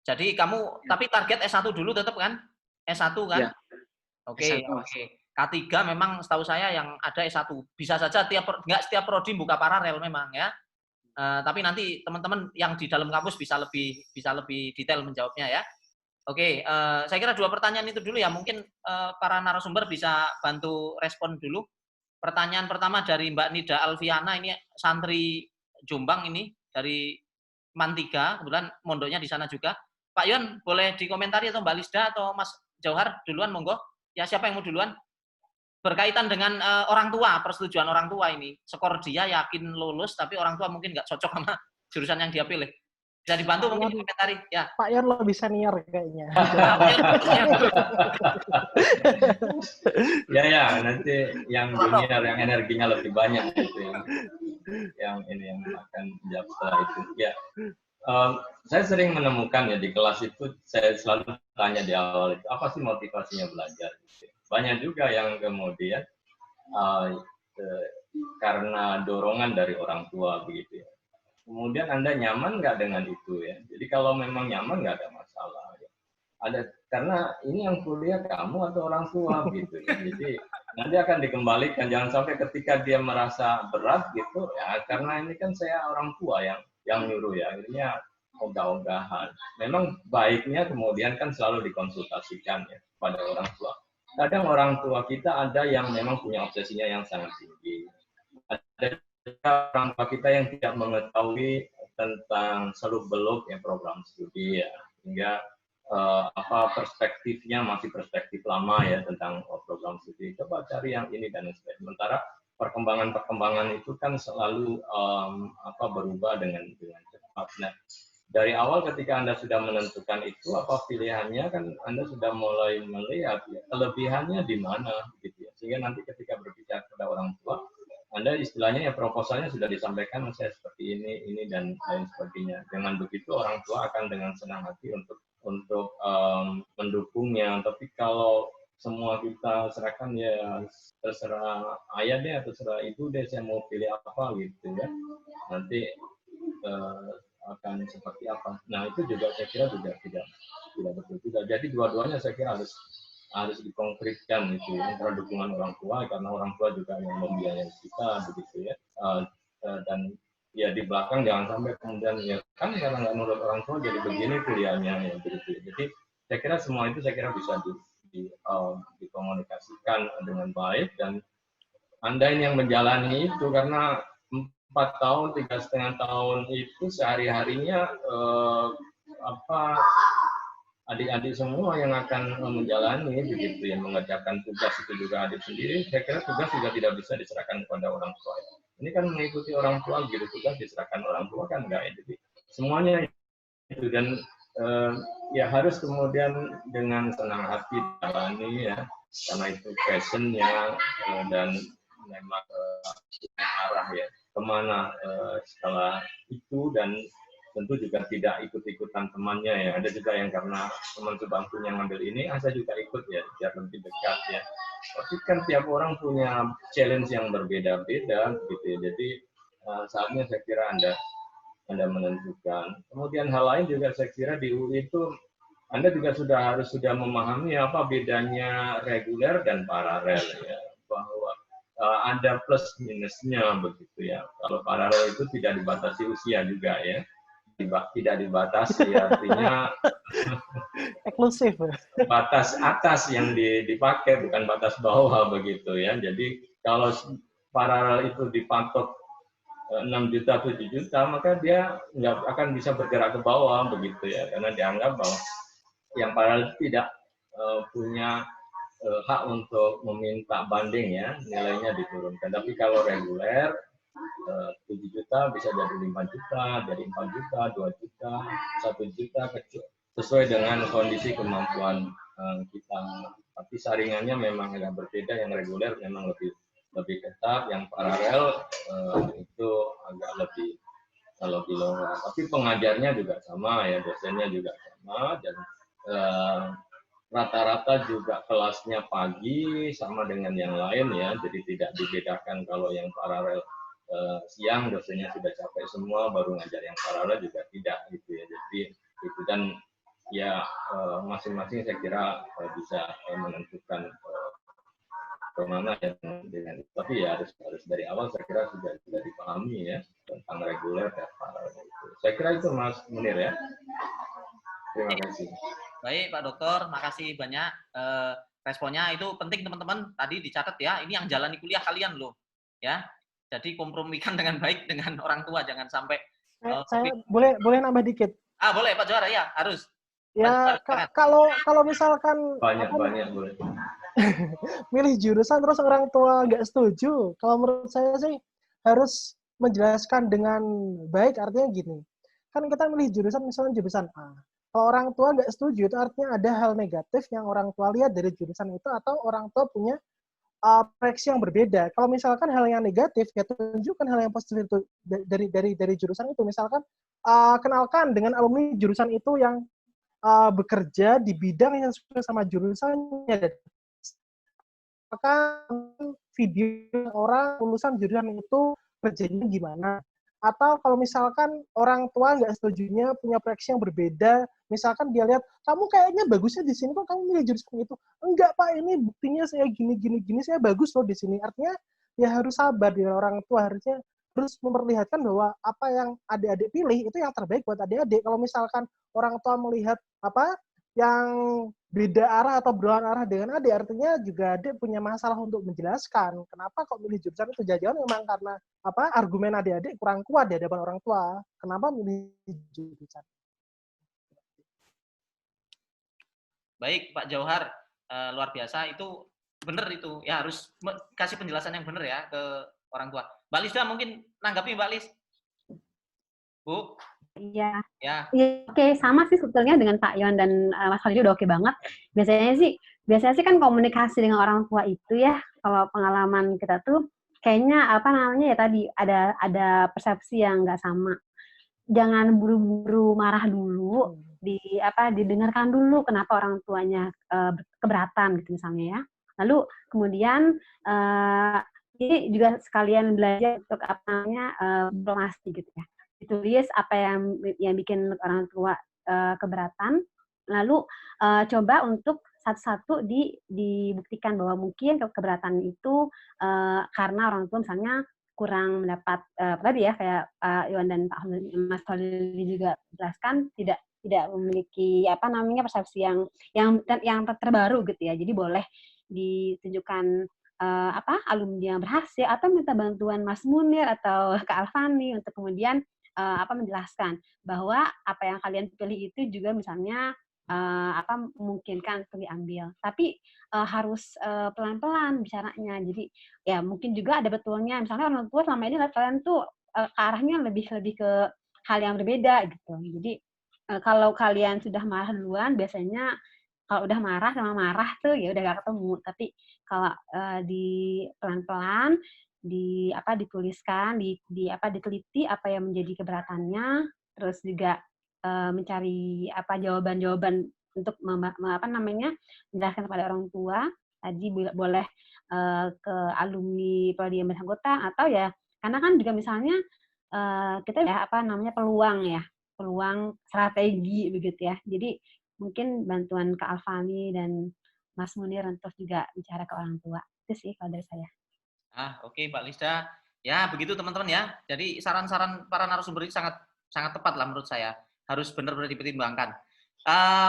Jadi kamu, tapi target S1 dulu tetap kan? S1 kan? Ya, Oke, S1, Mas. oke. K3 memang setahu saya yang ada S1. Bisa saja nggak setiap prodi buka paralel memang ya. Tapi nanti teman-teman yang di dalam kampus bisa lebih detail menjawabnya ya. Oke, saya kira 2 pertanyaan itu dulu ya. Mungkin para narasumber bisa bantu respon dulu. Pertanyaan pertama dari Mbak Nida Alfiana, ini santri Jombang ini, dari MAN 3, kebetulan mondoknya di sana juga. Pak Yon, boleh dikomentari atau Mbak Lisda atau Mas Jauhar duluan, monggo. Ya, siapa yang mau duluan? Berkaitan dengan orang tua, persetujuan orang tua ini. Skor dia yakin lulus, tapi orang tua mungkin nggak cocok sama jurusan yang dia pilih. Bisa dibantu mungkin dikomentari. Ya. Pak Yon lebih senior kayaknya. Ya, nanti yang junior, yang energinya lebih banyak gitu yang ini yang akan jawab setelah itu. Ya, saya sering menemukan ya di kelas itu, saya selalu tanya di awal itu, apa sih motivasinya belajar? Banyak juga yang kemudian karena dorongan dari orang tua begitu ya. Kemudian Anda nyaman nggak dengan itu ya? Jadi kalau memang nyaman nggak ada masalah. Ya. Karena ini yang kuliah kamu atau orang tua gitu. Ya. Jadi nanti akan dikembalikan. Jangan sampai ketika dia merasa berat gitu ya. Karena ini kan saya orang tua yang nyuruh ya. Akhirnya ogah-ogahan. Memang baiknya kemudian kan selalu dikonsultasikan ya pada orang tua. Kadang orang tua kita ada yang memang punya obsesinya yang sangat tinggi. Ada orang tua kita yang tidak mengetahui tentang seluk-beluk ya program studi ya, hingga perspektifnya masih perspektif lama ya tentang program studi. Coba cari yang ini dan sebagainya. Sementara perkembangan itu kan selalu berubah dengan cepat. Nah, dari awal ketika Anda sudah menentukan itu apa pilihannya kan Anda sudah mulai melihat ya, kelebihannya di mana gitu ya. Sehingga nanti ketika berbicara kepada orang tua Anda istilahnya ya proposalnya sudah disampaikan saya seperti ini dan lain sebagainya. Dengan begitu orang tua akan dengan senang hati untuk mendukungnya. Tapi kalau semua kita serahkan ya terserah ayah deh atau terserah ibu deh saya mau pilih apa gitu ya. Nanti akan seperti apa. Nah itu juga saya kira juga tidak betul juga. Jadi dua-duanya saya kira harus dikonkretkan itu antara dukungan orang tua karena orang tua juga yang membiayai kita begitu ya dan ya di belakang jangan sampai kemudian ya kan karena nggak nurut orang tua jadi begini kuliahnya ya begitu. Jadi saya kira semua itu saya kira bisa dikomunikasikan dengan baik dan Anda ini yang menjalani itu karena 4 tahun 3,5 tahun itu sehari-harinya adik-adik semua yang akan menjalani begitu ya mengerjakan tugas itu juga adik sendiri. Saya kira tugas juga tidak bisa diserahkan kepada orang tua. Ini kan mengikuti orang tua gitu tugas diserahkan orang tua kan enggak ya. Jadi semuanya itu dan ya harus kemudian dengan senang hati jalani ya karena itu passionnya dan memang arah ya kemana setelah itu dan tentu juga tidak ikut-ikutan temannya ya. Ada juga yang karena teman sebangkunya ngambil ini, saya juga ikut ya, biar lebih dekat ya. Tapi kan tiap orang punya challenge yang berbeda-beda gitu ya. Jadi saatnya saya kira Anda menentukan. Kemudian hal lain juga saya kira di UI itu Anda juga harus memahami apa bedanya reguler dan paralel ya. Bahwa ada plus minusnya begitu ya. Kalau paralel itu tidak dibatasi usia juga ya. Tidak dibatasi artinya eksklusif batas atas yang dipakai bukan batas bawah begitu ya. Jadi kalau paralel itu dipatok 6 juta 7 juta maka dia nggak akan bisa bergerak ke bawah begitu ya karena dianggap bahwa yang paralel tidak punya hak untuk meminta banding ya nilainya diturunkan. Tapi kalau reguler 7 juta bisa jadi 5 juta, jadi 4 juta, 2 juta, 1 juta, sesuai dengan kondisi kemampuan kita. Tapi saringannya memang agak berbeda, yang reguler memang lebih ketat, yang paralel itu agak lebih longgar. Tapi pengajarnya juga sama ya, dosennya juga sama dan rata-rata juga kelasnya pagi sama dengan yang lain ya, jadi tidak dibedakan kalau yang paralel siang dosennya sudah capek semua baru ngajar yang paralel juga tidak gitu ya. Jadi itu dan ya masing-masing saya kira bisa menentukan kemana ya dengan itu. Tapi ya harus dari awal saya kira sudah dipahami ya tentang reguler dan paralel itu. Saya kira itu Mas Munir ya. Terima kasih. Baik Pak Dokter, makasih banyak responnya. Itu penting teman-teman, tadi dicatat ya, ini yang jalani kuliah kalian loh ya. Jadi kompromikan dengan baik dengan orang tua, jangan sampai saya boleh nambah dikit. Boleh Pak Johar ya, harus. Ya kalau misalkan banyak boleh. milih jurusan terus orang tua nggak setuju, kalau menurut saya sih harus menjelaskan dengan baik. Artinya gini, kan kita milih jurusan misalnya jurusan A, kalau orang tua nggak setuju itu artinya ada hal negatif yang orang tua lihat dari jurusan itu, atau orang tua punya proyeksi yang berbeda. Kalau misalkan hal yang negatif, ya tunjukkan hal yang positif itu dari jurusan itu. Misalkan kenalkan dengan alumni jurusan itu yang bekerja di bidang yang sesuai sama jurusannya. Maka video orang lulusan jurusan itu kerjanya gimana. Atau kalau misalkan orang tua nggak setujunya, punya proyeksi yang berbeda, misalkan dia lihat, kamu kayaknya bagusnya di sini, kok kamu milih jurusan itu? Enggak Pak, ini buktinya saya gini, saya bagus loh di sini. Artinya ya harus sabar dengan orang tua, harusnya terus memperlihatkan bahwa apa yang adik-adik pilih itu yang terbaik buat adik-adik. Kalau misalkan orang tua melihat yang beda arah atau berlawan arah dengan adik, artinya juga adik punya masalah untuk menjelaskan kenapa kok milih jurusan itu. Jangan memang karena argumen adik-adik kurang kuat di hadapan orang tua, kenapa milih jurusan. Baik Pak Johar, luar biasa, itu benar itu ya, harus kasih penjelasan yang benar ya ke orang tua. Mbak Lisda mungkin nanggapi Mbak Lis. Bu? Iya. Ya. Oke, sama sih sebetulnya dengan Pak Yon dan Mas Khalid udah oke banget. Biasanya sih kan komunikasi dengan orang tua itu ya, kalau pengalaman kita tuh kayaknya ya tadi ada persepsi yang nggak sama. Jangan buru-buru marah dulu, didengarkan dulu kenapa orang tuanya keberatan gitu misalnya ya. Lalu kemudian ini juga sekalian belajar untuk diplomasi gitu ya. Ditulis apa yang bikin orang tua keberatan, lalu coba untuk satu-satu dibuktikan bahwa mungkin keberatan itu karena orang tua misalnya kurang mendapat tadi ya, kayak Pak Iwan dan Pak Mas Khalil juga jelaskan, tidak memiliki persepsi yang terbaru gitu ya. Jadi boleh ditunjukkan alumni yang berhasil, atau minta bantuan Mas Munir atau Kak Alfani untuk kemudian menjelaskan bahwa apa yang kalian pilih itu juga misalnya memungkinkan untuk diambil, tapi harus pelan-pelan bicaranya. Jadi ya mungkin juga ada betulnya, misalnya orang tua selama ini kalian tuh ke arahnya lebih ke hal yang berbeda gitu. Jadi kalau kalian sudah marah duluan, biasanya kalau udah marah sama marah tuh ya udah gak ketemu. Tapi kalau di pelan-pelan dituliskan, diteliti apa yang menjadi keberatannya, terus juga mencari jawaban-jawaban untuk menjelaskan kepada orang tua. Tadi boleh ke alumni prodi yang bersangkutan, atau ya karena kan juga misalnya kita ya peluang strategi begitu ya. Jadi mungkin bantuan Kak Alfani dan Mas Munir untuk juga bicara ke orang tua. Itu sih kalau dari saya. Oke, Mbak Lisda. Ya, begitu teman-teman ya. Jadi saran-saran para narasumber ini sangat tepat lah menurut saya. Harus benar-benar dipertimbangkan.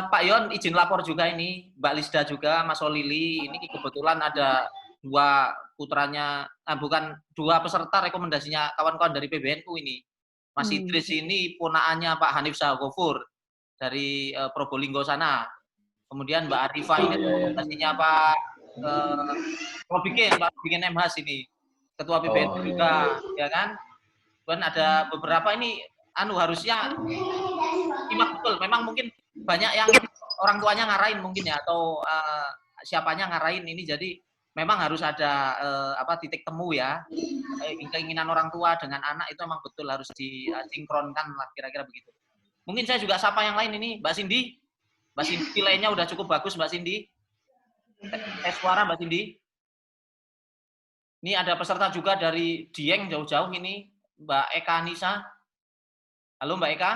Pak Yon izin lapor juga ini, Mbak Lisda juga, Mas Olili. Ini kebetulan ada dua peserta rekomendasinya kawan-kawan dari PBNU ini. Mas Idris ini ponaannya Pak Hanif Sahagofur dari Probolinggo sana. Kemudian Mbak Arifah ini rekomendasinya Pak bikin MHAS ini, ketua PBNU juga, ya kan? Dan ada beberapa ini harusnya simak betul. Memang mungkin banyak yang orang tuanya ngarahin mungkin ya, atau siapanya ngarahin ini. Jadi memang harus ada titik temu ya. Keinginan orang tua dengan anak itu memang betul harus disinkronkan lah, kira-kira begitu. Mungkin saya juga sapa yang lain ini, Mbak Cindy. Mbak Cindy nilainya udah cukup bagus, Mbak Cindy. Tes suara, Mbak Cindy. Ini ada peserta juga dari Dieng jauh-jauh ini, Mbak Eka Nisa. Halo Mbak Eka.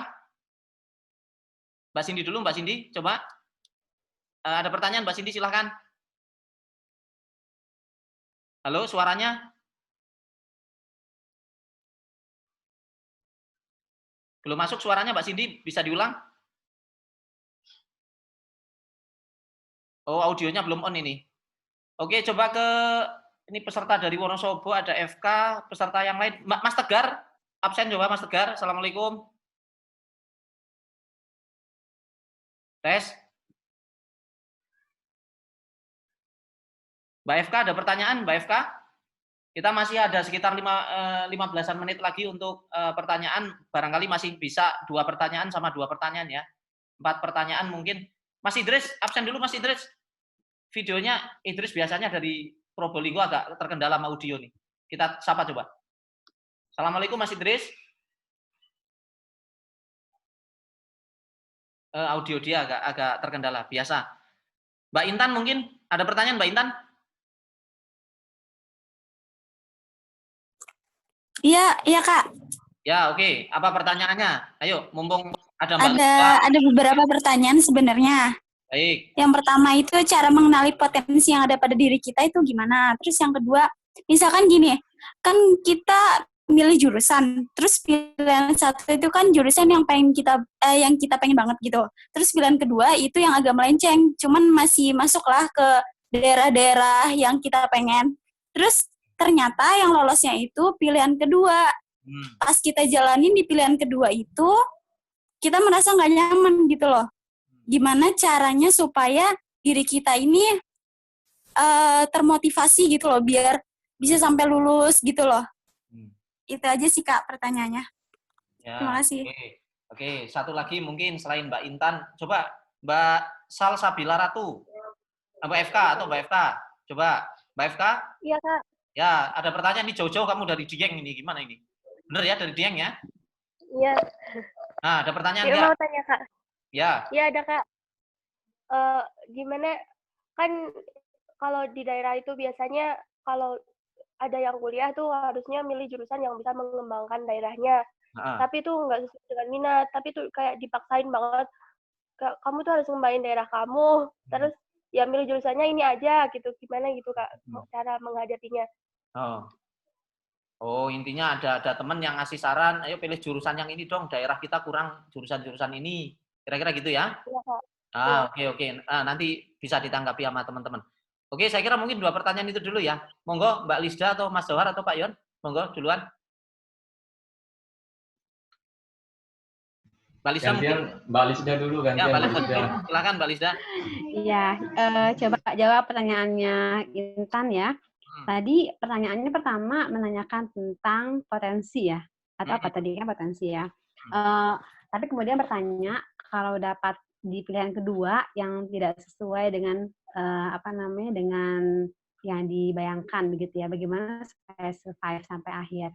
Mbak Cindy dulu, Mbak Cindy, coba. Ada pertanyaan, Mbak Cindy, silahkan. Halo, suaranya? Belum masuk suaranya, Mbak Cindy, bisa diulang? Oh, audionya belum on ini. Oke, coba ke ini peserta dari Wonosobo, ada FK, peserta yang lain. Mas Tegar, absen coba Mas Tegar. Assalamualaikum. Tes. Mbak FK, ada pertanyaan, Mbak FK? Kita masih ada sekitar 15-an menit lagi untuk pertanyaan. Barangkali masih bisa 2 pertanyaan sama 2 pertanyaan ya. 4 pertanyaan mungkin. Mas Idris, absen dulu Mas Idris. Videonya Idris biasanya dari Probolinggo agak terkendala sama audio nih. Kita sapa coba. Assalamualaikum Mas Idris. Audio dia agak terkendala, biasa. Mbak Intan mungkin ada pertanyaan Mbak Intan? Iya Kak. Ya oke. Apa pertanyaannya? Ayo, mumpung ada Mbak. Ada beberapa pertanyaan sebenarnya. Baik. Yang pertama itu cara mengenali potensi yang ada pada diri kita itu gimana. Terus yang kedua, misalkan gini, kan kita milih jurusan, terus pilihan satu itu kan jurusan yang kita pengen banget gitu. Terus pilihan kedua itu yang agak melenceng, cuman masih masuklah ke daerah-daerah yang kita pengen. Terus ternyata yang lolosnya itu pilihan kedua. Pas kita jalanin di pilihan kedua itu, kita merasa nggak nyaman gitu loh. Gimana caranya supaya diri kita ini termotivasi gitu loh, biar bisa sampai lulus gitu loh. Itu aja sih Kak pertanyaannya. Ya, terima kasih. Oke, satu lagi mungkin selain Mbak Intan, coba Mbak Salsabila Ratu, Mbak FK atau Mbak FK, coba Mbak FK. Iya Kak. Ya, ada pertanyaan nih jauh-jauh kamu dari Dieng ini, gimana ini? Bener ya dari Dieng ya? Iya. Nah, ada pertanyaan nggak? nggak? Mau tanya Kak. Ya. Iya ada Kak. Gimana kan kalau di daerah itu biasanya kalau ada yang kuliah tuh harusnya milih jurusan yang bisa mengembangkan daerahnya. Tapi itu nggak sesuai dengan minat, tapi tuh kayak dipaksain banget. Kamu tuh harus ngembangin daerah kamu, terus ya milih jurusannya ini aja gitu. Gimana gitu Kak cara menghadapinya? Oh, intinya ada teman yang ngasih saran, ayo pilih jurusan yang ini dong, daerah kita kurang jurusan-jurusan ini. Kira-kira gitu ya? Iya, Kak. Oke. Nanti bisa ditanggapi sama teman-teman. Oke, saya kira mungkin 2 pertanyaan itu dulu ya. Monggo Mbak Lisda atau Mas Johar atau Pak Yon. Monggo duluan. Mbak Lisda mungkin. Mbak Lisda dulu kan. Ya, Mbak Lisda. Silakan Mbak Lisda. Iya, coba jawab pertanyaannya Intan ya. Tadi pertanyaannya pertama menanyakan tentang potensi ya. Atau apa tadi kan potensi ya. Tapi kemudian bertanya kalau dapat di pilihan kedua yang tidak sesuai dengan dengan yang dibayangkan begitu ya, bagaimana supaya survive sampai akhir.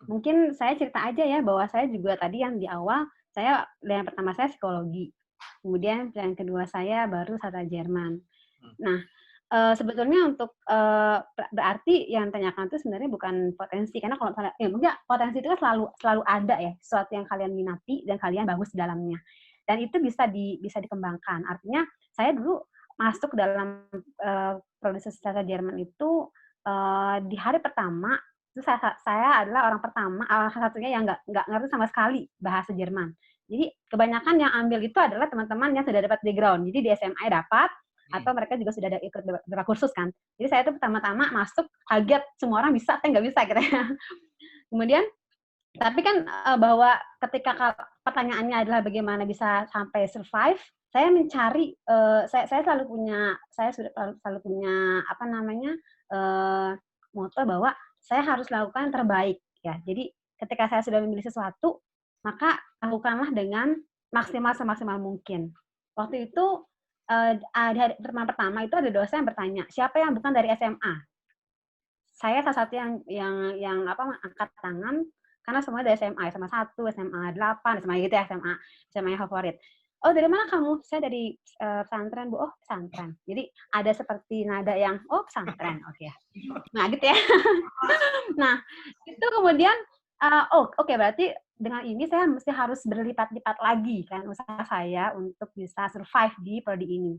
Mungkin saya cerita aja ya bahwa saya juga tadi yang di awal pilihan pertama saya psikologi, kemudian pilihan kedua saya baru sastra Jerman. Nah, sebetulnya untuk berarti yang tanyakan itu sebenarnya bukan potensi, karena kalau potensi itu kan selalu ada ya, sesuatu yang kalian minati dan kalian bagus di dalamnya, dan itu bisa dikembangkan. Artinya saya dulu masuk dalam prodi sastra Jerman itu di hari pertama itu saya adalah orang pertama salah satunya yang nggak ngerti sama sekali bahasa Jerman. Jadi kebanyakan yang ambil itu adalah teman-teman yang sudah dapat background. Jadi di SMA dapat, atau mereka juga sudah ada ikut beberapa kursus kan. Jadi saya itu pertama-tama masuk kaget, semua orang bisa, saya nggak bisa gitu ya. Kemudian, tapi kan bahwa ketika pertanyaannya adalah bagaimana bisa sampai survive, saya mencari, saya selalu punya moto bahwa saya harus lakukan yang terbaik ya. Jadi ketika saya sudah memilih sesuatu, maka lakukanlah dengan semaksimal mungkin. Waktu itu teman pertama itu ada dosen yang bertanya, siapa yang bukan dari SMA? Saya salah satu yang angkat tangan karena semua dari SMA 1, SMA 8, SMA gitu ya, SMA yang favorit. oh dari mana kamu? Saya dari pesantren, Bu. Oh pesantren. Jadi ada seperti nada yang, oh pesantren, oke ya. Nah gitu ya. Nah itu kemudian, oke, berarti dengan ini saya mesti harus berlipat-lipat lagi kan usaha saya untuk bisa survive di prodi ini.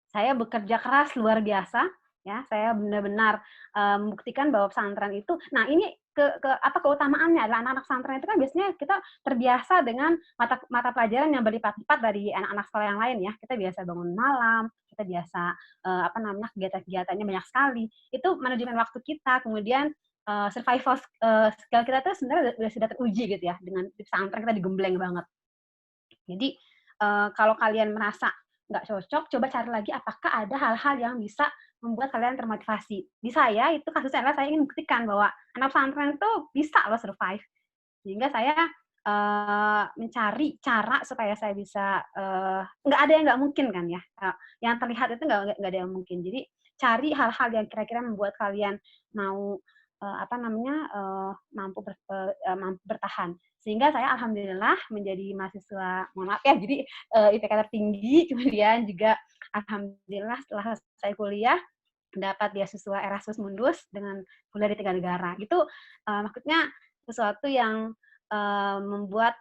Saya bekerja keras luar biasa, ya. Saya benar-benar membuktikan bahwa pesantren itu, nah ini keutamaannya adalah anak-anak pesantren itu kan biasanya kita terbiasa dengan mata pelajaran yang berlipat-lipat dari anak-anak sekolah yang lain ya. Kita biasa bangun malam, kita biasa kegiatan-kegiatannya banyak sekali. Itu manajemen waktu kita, kemudian survival skill kita tuh sebenarnya sudah teruji gitu ya, dengan di pesantren kita digembleng banget. Jadi kalau kalian merasa nggak cocok, coba cari lagi apakah ada hal-hal yang bisa membuat kalian termotivasi. Di saya itu kasusnya adalah saya ingin buktikan bahwa anak pesantren itu bisa loh survive. Sehingga saya mencari cara supaya saya bisa, nggak ada yang nggak mungkin kan ya. Yang terlihat itu nggak ada yang mungkin. Jadi cari hal-hal yang kira-kira membuat kalian mau mampu bertahan. Sehingga saya alhamdulillah menjadi mahasiswa, mohon maaf ya, jadi IPK tertinggi, kemudian juga alhamdulillah setelah saya kuliah dapat beasiswa Erasmus Mundus dengan kuliah di 3 negara. Itu maksudnya sesuatu yang membuat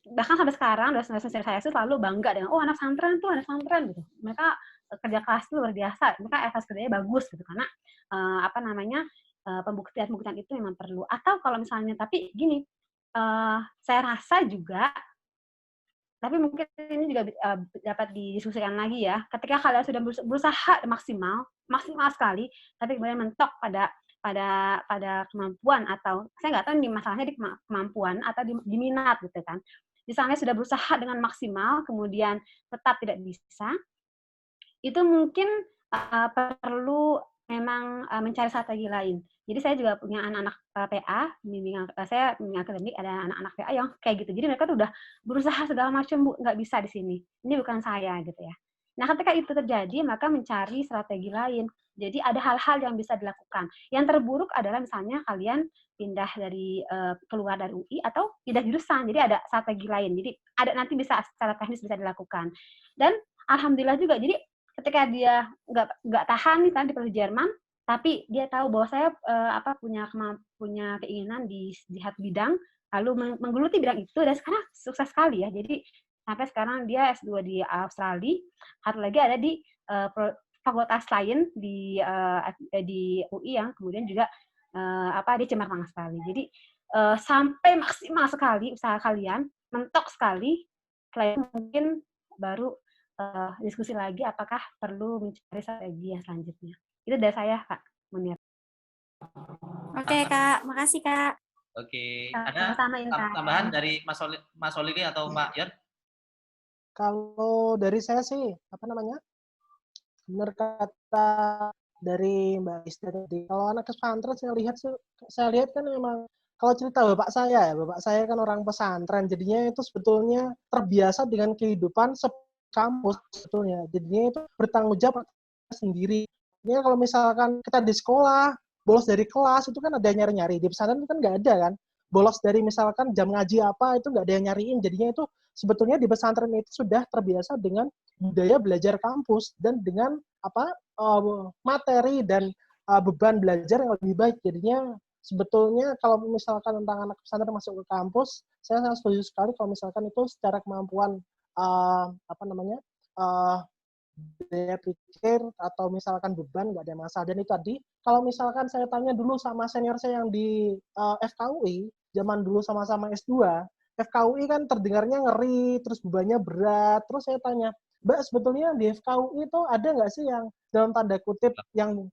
bahkan sampai sekarang dosen-dosen saya itu selalu bangga dengan anak pesantren gitu. Mereka kerja keras itu luar biasa, mereka etos kerjanya bagus gitu karena pembuktian itu memang perlu. Atau kalau misalnya, tapi gini, saya rasa juga, tapi mungkin ini juga dapat didiskusikan lagi ya. Ketika kalian sudah berusaha maksimal sekali, tapi kemudian mentok pada kemampuan, atau saya nggak tahu nih masalahnya di kemampuan atau di minat gitu kan. Misalnya sudah berusaha dengan maksimal, kemudian tetap tidak bisa, itu mungkin perlu memang mencari strategi lain. Jadi saya juga punya anak-anak PA, saya bimbingan akademik, ada anak-anak PA yang kayak gitu. Jadi mereka tuh udah berusaha segala macam, Bu, nggak bisa di sini. Ini bukan saya gitu ya. Nah, ketika itu terjadi, maka mencari strategi lain. Jadi ada hal-hal yang bisa dilakukan. Yang terburuk adalah misalnya kalian pindah dari keluar dari UI atau pindah jurusan. Jadi ada strategi lain. Jadi ada nanti bisa secara teknis bisa dilakukan. Dan alhamdulillah juga. Jadi ketika dia nggak tahan nih kan di Jerman, tapi dia tahu bahwa saya punya keinginan di satu bidang, lalu menggeluti bidang itu, dan sekarang sukses sekali ya. Jadi sampai sekarang dia S2 di Australia, satu lagi ada di fakultas lain di UI yang kemudian juga dia cemerlang sekali. Jadi sampai maksimal sekali usaha kalian, mentok sekali, selain mungkin baru diskusi lagi apakah perlu mencari strategi yang selanjutnya. Itu dari saya, Kak Munir. Oke, Kak. Makasih, Kak. Oke. Ada tambahan dari Mas Solili atau Mbak Yon? Kalau dari saya sih, benar kata dari Mbak Ista tadi. Kalau anak pesantren saya lihat kan memang, kalau cerita bapak saya kan orang pesantren, jadinya itu sebetulnya terbiasa dengan kehidupan kampus sebetulnya. Jadinya itu bertanggung jawab sendiri. Ini kalau misalkan kita di sekolah, bolos dari kelas, itu kan ada nyari-nyari. Di pesantren itu kan nggak ada kan. Bolos dari misalkan jam ngaji apa, itu nggak ada yang nyariin. Jadinya itu sebetulnya di pesantren itu sudah terbiasa dengan budaya belajar kampus dan dengan materi dan beban belajar yang lebih baik. Jadinya sebetulnya kalau misalkan tentang anak pesantren masuk ke kampus, saya sangat setuju sekali kalau misalkan itu secara kemampuan daya pikir atau misalkan beban nggak ada masalah. Dan itu tadi, kalau misalkan saya tanya dulu sama senior saya yang di FKUI, zaman dulu sama-sama S2, FKUI kan terdengarnya ngeri, terus bebannya berat. Terus saya tanya, Mbak, sebetulnya di FKUI itu ada nggak sih yang dalam tanda kutip yang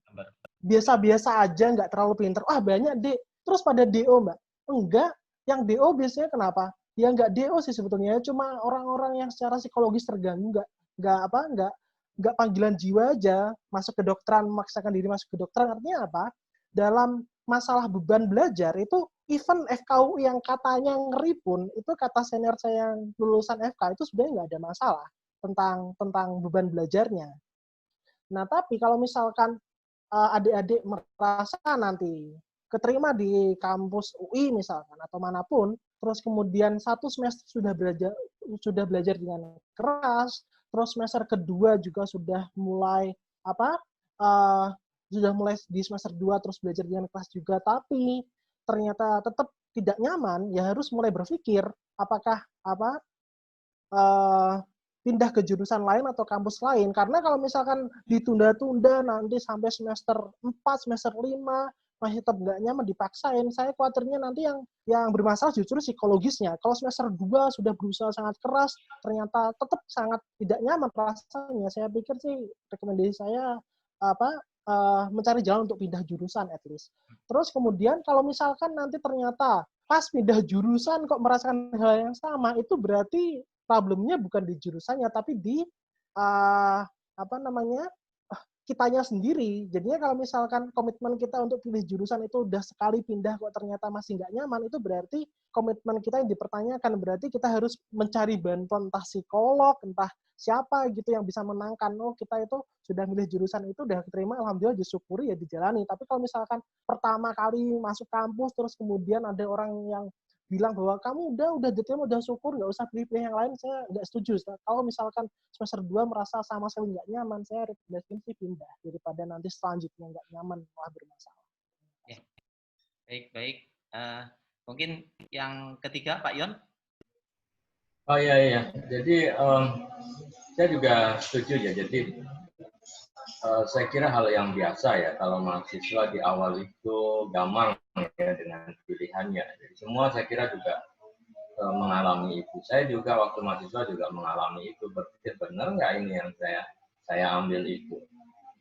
biasa-biasa aja, nggak terlalu pinter? Banyak, Dek. Terus pada DO, Mbak? Enggak. Yang DO biasanya kenapa? Ya nggak DO sih sebetulnya, cuma orang-orang yang secara psikologis terganggu, nggak panggilan jiwa aja, masuk ke kedokteran, memaksakan diri masuk ke kedokteran. Artinya apa? Dalam masalah beban belajar itu, even FKU yang katanya ngeri pun, itu kata senior saya yang lulusan FK itu sebenarnya nggak ada masalah tentang beban belajarnya. Nah, tapi kalau misalkan adik-adik merasa nanti keterima di kampus UI misalkan atau manapun, terus kemudian 1 semester sudah belajar dengan keras, terus semester kedua juga sudah mulai di semester 2 terus belajar dengan keras juga, tapi ternyata tetap tidak nyaman, ya harus mulai berpikir apakah pindah ke jurusan lain atau kampus lain. Karena kalau misalkan ditunda-tunda nanti sampai semester 4, semester 5 masih tetap nggak nyaman, dipaksain, saya khawatirnya nanti yang bermasalah justru psikologisnya. Kalau semester 2 sudah berusaha sangat keras, ternyata tetap sangat tidak nyaman rasanya. Saya pikir sih rekomendasi saya mencari jalan untuk pindah jurusan at least. Terus kemudian kalau misalkan nanti ternyata pas pindah jurusan kok merasakan hal yang sama, itu berarti problemnya bukan di jurusannya tapi di kitanya sendiri. Jadinya kalau misalkan komitmen kita untuk pilih jurusan itu udah sekali pindah kok ternyata masih nggak nyaman, itu berarti komitmen kita yang dipertanyakan. Berarti kita harus mencari bantuan entah psikolog, entah siapa gitu yang bisa menangkan. Oh, kita itu sudah milih jurusan itu, udah keterima, alhamdulillah, disyukuri, ya dijalani. Tapi kalau misalkan pertama kali masuk kampus, terus kemudian ada orang yang bilang bahwa kamu udah diterima, udah syukur, nggak usah pilih-pilih yang lain, saya nggak setuju. Kalau misalkan semester 2 merasa sama sekali nggak nyaman, saya rekomendasikan sih pindah, daripada nanti selanjutnya nggak nyaman, malah bermasalah. Ya. Baik. Mungkin yang ketiga, Pak Yon? Oh iya. Jadi saya juga setuju ya. Jadi saya kira hal yang biasa ya kalau mahasiswa di awal itu gamang ya dengan pilihannya. Jadi semua saya kira juga mengalami itu. Saya juga waktu mahasiswa juga mengalami itu, berpikir benar nggak ini yang saya ambil itu.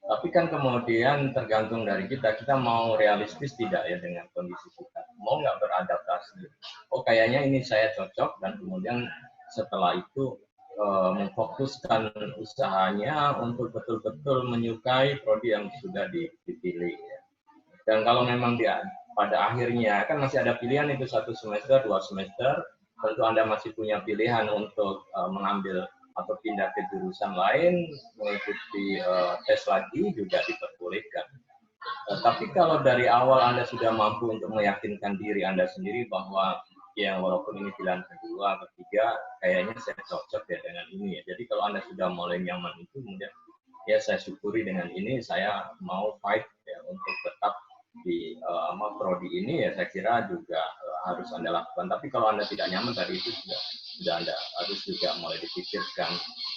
Tapi kan kemudian tergantung dari kita mau realistis tidak ya dengan kondisi kita, mau nggak beradaptasi. Oh kayaknya ini saya cocok, dan kemudian setelah itu memfokuskan usahanya untuk betul-betul menyukai prodi yang sudah dipilih. Ya. Dan kalau memang dia pada akhirnya kan masih ada pilihan itu 1 semester, 2 semester, tentu Anda masih punya pilihan untuk mengambil atau pindah ke jurusan lain, mengikuti tes lagi juga diperbolehkan. Tapi kalau dari awal Anda sudah mampu untuk meyakinkan diri Anda sendiri bahwa ya walaupun ini pilihan kedua, ketiga, kayaknya saya cocok ya dengan ini. Jadi kalau Anda sudah mulai nyaman itu, kemudian ya saya syukuri dengan ini, saya mau fight ya untuk tetap di prodi ini, ya saya kira juga harus Anda lakukan. Tapi kalau Anda tidak nyaman dari itu, sudah Anda harus juga mulai dipikirkan.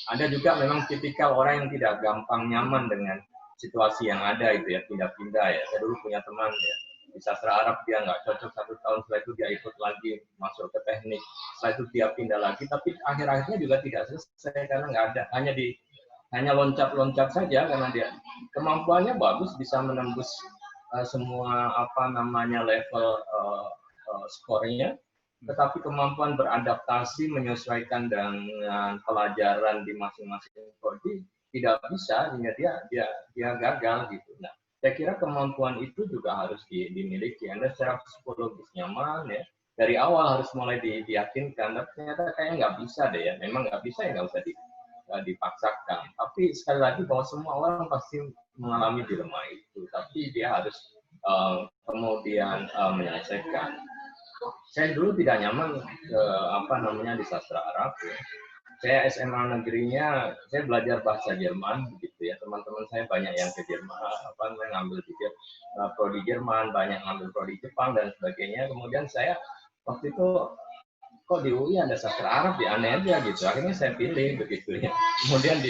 Anda juga memang tipikal orang yang tidak gampang nyaman dengan situasi yang ada itu ya, pindah-pindah ya. Saya dulu punya teman ya, di sastra Arab dia nggak cocok 1 tahun, setelah itu dia ikut lagi masuk ke teknik, setelah itu dia pindah lagi, tapi akhir-akhirnya juga tidak selesai karena nggak ada, hanya loncat-loncat saja, karena dia kemampuannya bagus, bisa menembus semua level skornya, tetapi kemampuan beradaptasi menyesuaikan dengan pelajaran di masing-masing prodi tidak bisa, sehingga dia gagal gitu. Nah, saya kira kemampuan itu juga harus dimiliki. Anda secara psikologis nyaman ya. Dari awal harus mulai diyakinkan. Tapi ternyata kayaknya nggak bisa deh ya. Memang nggak bisa ya, nggak usah dipaksakan. Tapi sekali lagi bahwa semua orang pasti mengalami dilema itu. Tapi dia harus kemudian menyelesaikan. Saya dulu tidak nyaman di sastra Arab ya. Saya SMA negerinya, saya belajar bahasa Jerman, begitu ya. Teman-teman saya banyak yang ke Jerman, ngambil prodi Jerman, banyak ngambil prodi Jepang dan sebagainya. Kemudian saya waktu itu kok di UI ada sastra Arab, ya aneh aja gitu. Akhirnya saya pilih begitu ya. Kemudian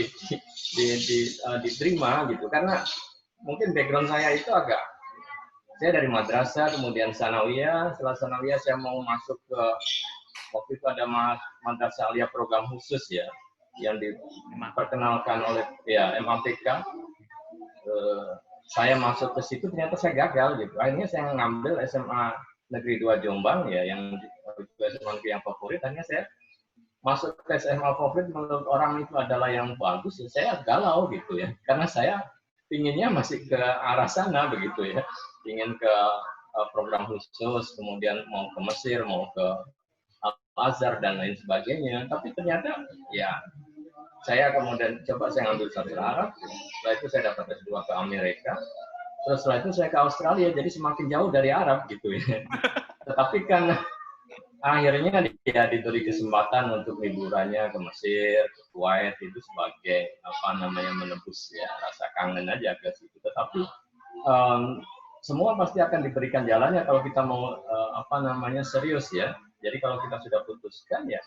diterima gitu, karena mungkin background saya itu saya dari madrasah, kemudian sanawiyah. Setelah sanawiyah saya mau masuk ke, waktu itu ada madrasah aliyah program khusus ya, yang diperkenalkan oleh MAPK. Saya masuk ke situ, ternyata saya gagal gitu. Akhirnya saya ngambil SMA Negeri 2 Jombang ya, yang SMA yang favorit. Akhirnya saya masuk ke SMA favorit, menurut orang itu adalah yang bagus, ya saya galau gitu ya, karena saya pinginnya masih ke arah sana begitu ya, ingin ke program khusus, kemudian mau ke Mesir, mau ke Al-Azhar dan lain sebagainya. Tapi ternyata ya saya kemudian saya ngambil sastra Arab, setelah itu saya dapat S2 ke Amerika, terus setelah itu saya ke Australia, jadi semakin jauh dari Arab gitu ya. Tetapi kan akhirnya dia diberi kesempatan untuk liburannya ke Mesir, ke Kuwait itu sebagai menebus ya rasa kangen aja ke situ. Tetapi semua pasti akan diberikan jalannya kalau kita mau serius ya. Jadi kalau kita sudah putuskan ya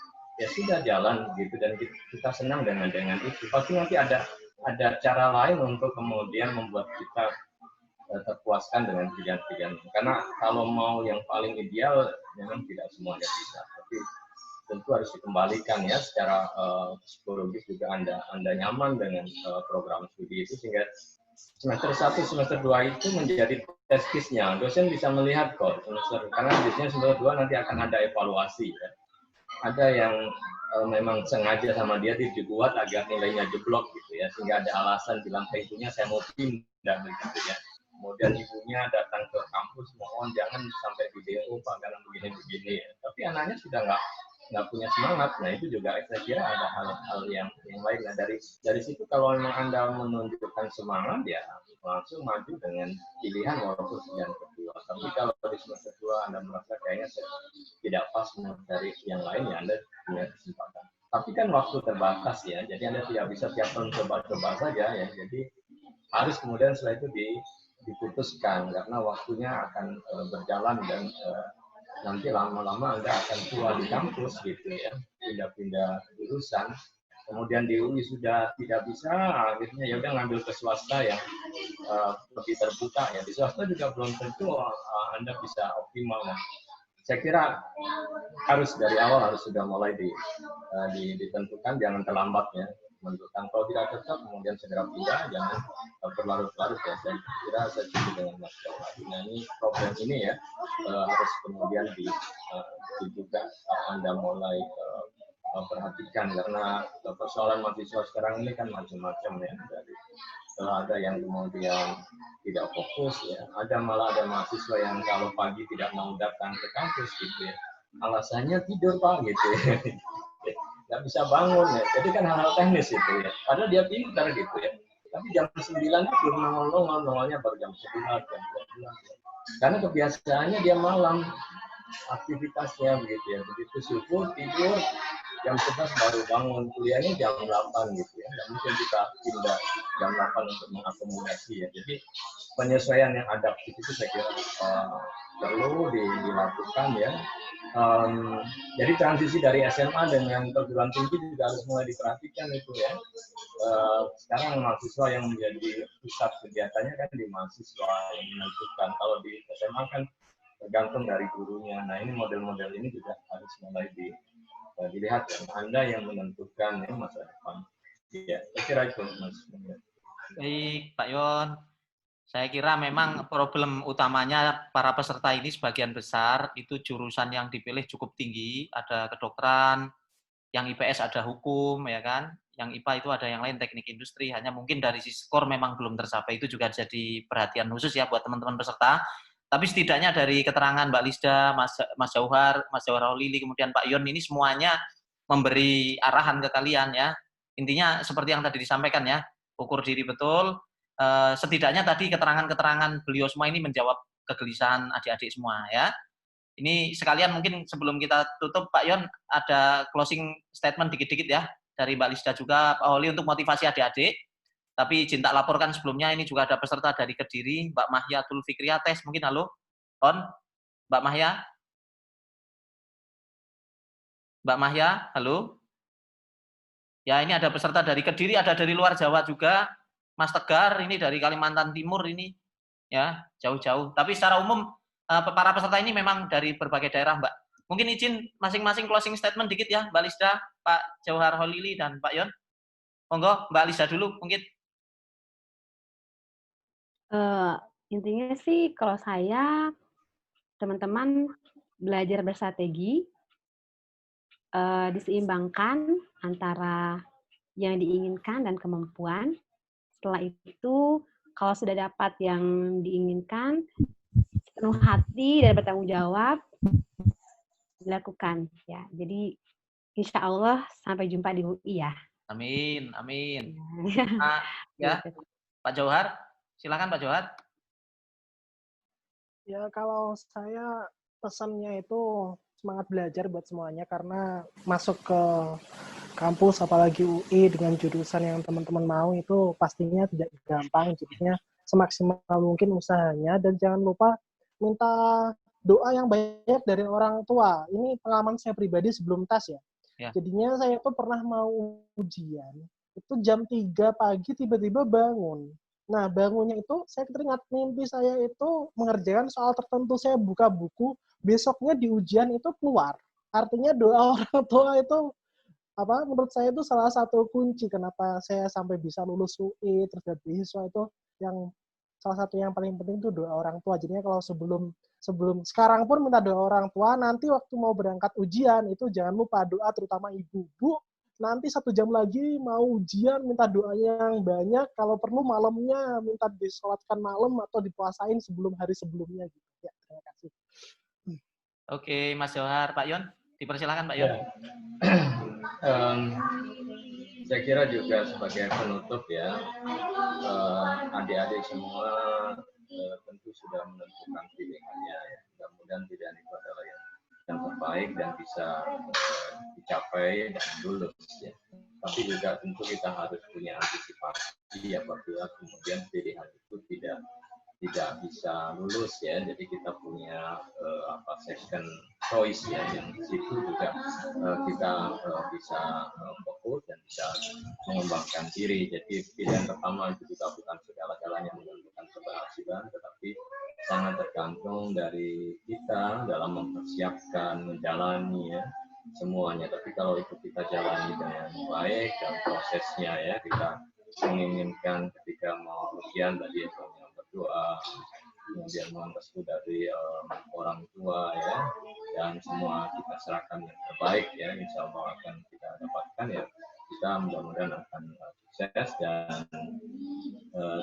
sudah jalan gitu, dan kita senang dengan itu. Pasti nanti ada cara lain untuk kemudian membuat kita terpuaskan dengan pilihan-pilihan. Karena kalau mau yang paling ideal, memang tidak semuanya bisa. Tapi tentu harus dikembalikan ya secara psikologis juga Anda nyaman dengan program studi itu, sehingga semester 1, semester 2 itu menjadi tes case-nya. Dosen bisa melihat kok karena biasanya semester 2 nanti akan ada evaluasi ya. Ada yang memang sengaja sama dia dibuat agak nilainya jeblok gitu ya, sehingga ada alasan bilang ke ibunya saya mau pindah begitu ya. Kemudian ibunya datang ke kampus, mohon jangan sampai di DO Pak karena begini-begini ya. Tapi anaknya sudah nggak punya semangat. Nah itu juga saya kira ada hal-hal yang lain. Nah dari situ kalau memang Anda menunjukkan semangat ya langsung maju dengan pilihan walaupun yang kedua. Tapi kalau di semester 2 Anda merasa kayaknya tidak pas mencari yang lain ya Anda punya kesempatan. Tapi kan waktu terbatas ya, jadi Anda tidak bisa tiap tahun coba-coba saja ya. Jadi harus kemudian setelah itu diputuskan karena waktunya akan berjalan dan nanti lama-lama Anda akan tua di kampus gitu ya, pindah-pindah jurusan. Kemudian di UI sudah tidak bisa, akhirnya ya udah ngambil ke swasta yang lebih terbuka ya. Di swasta juga belum tentu Anda bisa optimal. Nah, saya kira harus dari awal harus sudah mulai ditentukan, jangan terlambat ya. Menentukan kalau tidak cocok kemudian segera pindah, jangan berlarut-larut ya. Saya kira saya setuju dengan Mas Jauhar. Nah ini problem ini ya harus kemudian juga Anda mulai perhatikan, karena persoalan mahasiswa sekarang ini kan macam-macam ya. Dari ada yang kemudian tidak fokus ya, malah ada mahasiswa yang kalau pagi tidak mau datang ke kampus gitu ya, alasannya tidur Pak gitu ya. Nggak bisa bangun ya. Jadi kan hal-hal teknis itu ya. Padahal dia pintar gitu ya. Tapi jam 9 itu belum nongol-nongolnya baru jam 11, jam 12. Karena kebiasaannya dia malam aktivitasnya begitu ya. Begitu subuh tidur, jam 11 baru bangun, kuliahnya jam 8 gitu ya. Nggak mungkin kita pindah jam 8 untuk mengakomodasi ya. Jadi penyesuaian yang adaptif itu saya kira perlu dilakukan ya. Jadi transisi dari SMA dengan perguruan tinggi juga harus mulai diperhatikan itu ya. Sekarang mahasiswa yang menjadi pusat kegiatannya kan di mahasiswa yang menentukan. Kalau di SMA kan tergantung dari gurunya. Nah ini model-model ini juga harus mulai dilihat ya. Anda yang menentukan ya masa depan. Ya, saya kira itu Mas. Baik, Pak Yon. Saya kira memang problem utamanya para peserta ini sebagian besar itu jurusan yang dipilih cukup tinggi, ada kedokteran, yang IPS ada hukum, ya kan? Yang IPA itu ada yang lain teknik industri, hanya mungkin dari sisi skor memang belum tercapai, itu juga jadi perhatian khusus ya buat teman-teman peserta. Tapi setidaknya dari keterangan Mbak Lisda, Mas Jauhar Holili, kemudian Pak Yon, ini semuanya memberi arahan ke kalian ya. Intinya seperti yang tadi disampaikan ya, ukur diri betul. Setidaknya tadi keterangan-keterangan beliau semua ini menjawab kegelisahan adik-adik semua ya. Ini sekalian mungkin sebelum kita tutup Pak Yon ada closing statement dikit-dikit ya dari Mbak Lisda juga Pak Holi untuk motivasi adik-adik. Tapi izin tak laporkan sebelumnya ini juga ada peserta dari Kediri, Mbak Mahya Tul Fikriya tes mungkin. Halo on Mbak Mahya. Mbak Mahya, halo. Ya ini ada peserta dari Kediri, ada dari luar Jawa juga. Mas Tegar ini dari Kalimantan Timur ini ya jauh-jauh. Tapi secara umum para peserta ini memang dari berbagai daerah, Mbak. Mungkin izin masing-masing closing statement dikit ya, Mbak Lisda, Pak Jauhar Holili dan Pak Yon. Monggo Mbak Lisda dulu mungkin. Intinya sih kalau saya teman-teman belajar bersrategi, diseimbangkan antara yang diinginkan dan kemampuan. Setelah itu, kalau sudah dapat yang diinginkan, penuh hati dan bertanggung jawab, dilakukan. Ya, jadi insya Allah sampai jumpa di UI ya. Amin, amin. Ya, Pak Jauhar, silakan Pak Jauhar. Ya kalau saya pesannya itu semangat belajar buat semuanya karena masuk ke kampus apalagi UI dengan jurusan yang teman-teman mau itu pastinya tidak gampang. Jadinya semaksimal mungkin usahanya dan jangan lupa minta doa yang banyak dari orang tua. Ini pengalaman saya pribadi sebelum tes ya. Jadinya saya tuh pernah mau ujian, itu jam 3 pagi tiba-tiba bangun. Nah, bangunnya itu saya teringat mimpi saya itu mengerjakan soal tertentu, saya buka buku, besoknya di ujian itu keluar. Artinya doa orang tua itu menurut saya itu salah satu kunci kenapa saya sampai bisa lulus UI terus dapat beasiswa itu yang salah satu yang paling penting itu doa orang tua. Jadinya kalau sebelum sekarang pun minta doa orang tua, nanti waktu mau berangkat ujian itu jangan lupa doa terutama ibu-ibu. Nanti 1 jam lagi mau ujian minta doa yang banyak. Kalau perlu malamnya minta disolatkan malam atau dipuasain sebelum hari sebelumnya gitu. Ya, terima kasih. Oke, Mas Johar, Pak Yon, dipersilakan Pak Yon. Saya kira juga sebagai penutup ya, adik-adik semua tentu sudah menentukan pilihannya ya. Mudah-mudahan pilihan itu adalah yang terbaik dan bisa dicapai dan lulus ya. Tapi juga tentu kita harus punya antisipasi apabila kemudian pilihan itu tidak bisa lulus ya. Jadi kita punya second choice ya, yang di situ juga kita bisa fokus dan bisa mengembangkan diri. Jadi pilihan pertama itu juga bukan segala-galanya menentukan keberhasilan, tetapi sangat tergantung dari kita dalam mempersiapkan, menjalani ya semuanya. Tapi kalau itu kita jalani dengan baik dan prosesnya ya, kita menginginkan ketika mau ujian tadi yang berdoa, kemudian mohon restu dari orang tua ya, dan semua kita serahkan yang terbaik ya, insya Allah akan kita dapatkan ya. Kita mudah-mudahan akan sukses dan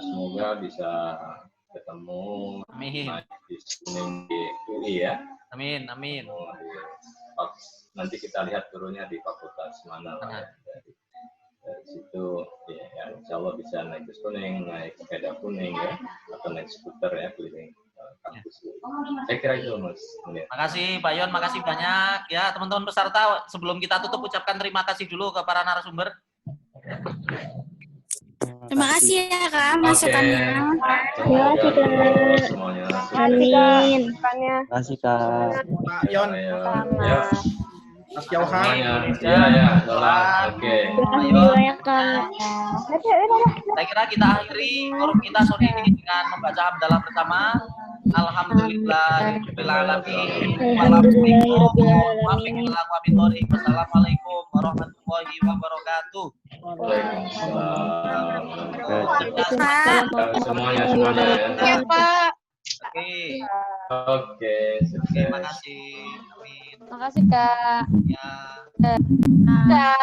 semoga bisa ketemu di UI ya. Amin, amin. Nanti kita lihat turunnya di fakultas mana lah ya. Dari situ ya insya Allah bisa naik bus kuning, naik sepeda kuning ya, atau naik skuter ya keliling kampus. Saya kira itu Mas. Makasih Pak Yon, makasih banyak ya teman-teman peserta. Sebelum kita tutup ucapkan terima kasih dulu ke para narasumber. Terima kasih ya Kak masukannya. Terima kasih Kak. Semuanya. Amin. Terima kasih Kak. Pak Yon. Ya. Mas Jauhan. Ya, oke. Banyak Kak. Saya kira kita akhiri forum kita sore ini dengan membaca hamdalah bersama. Alhamdulillahirabbil alamin. Wassalamualaikum warahmatullahi wabarakatuh. Semuanya Ya Pak. Oke, terima kasih. Amin. Makasih Kak. Ya. Kak. Ya.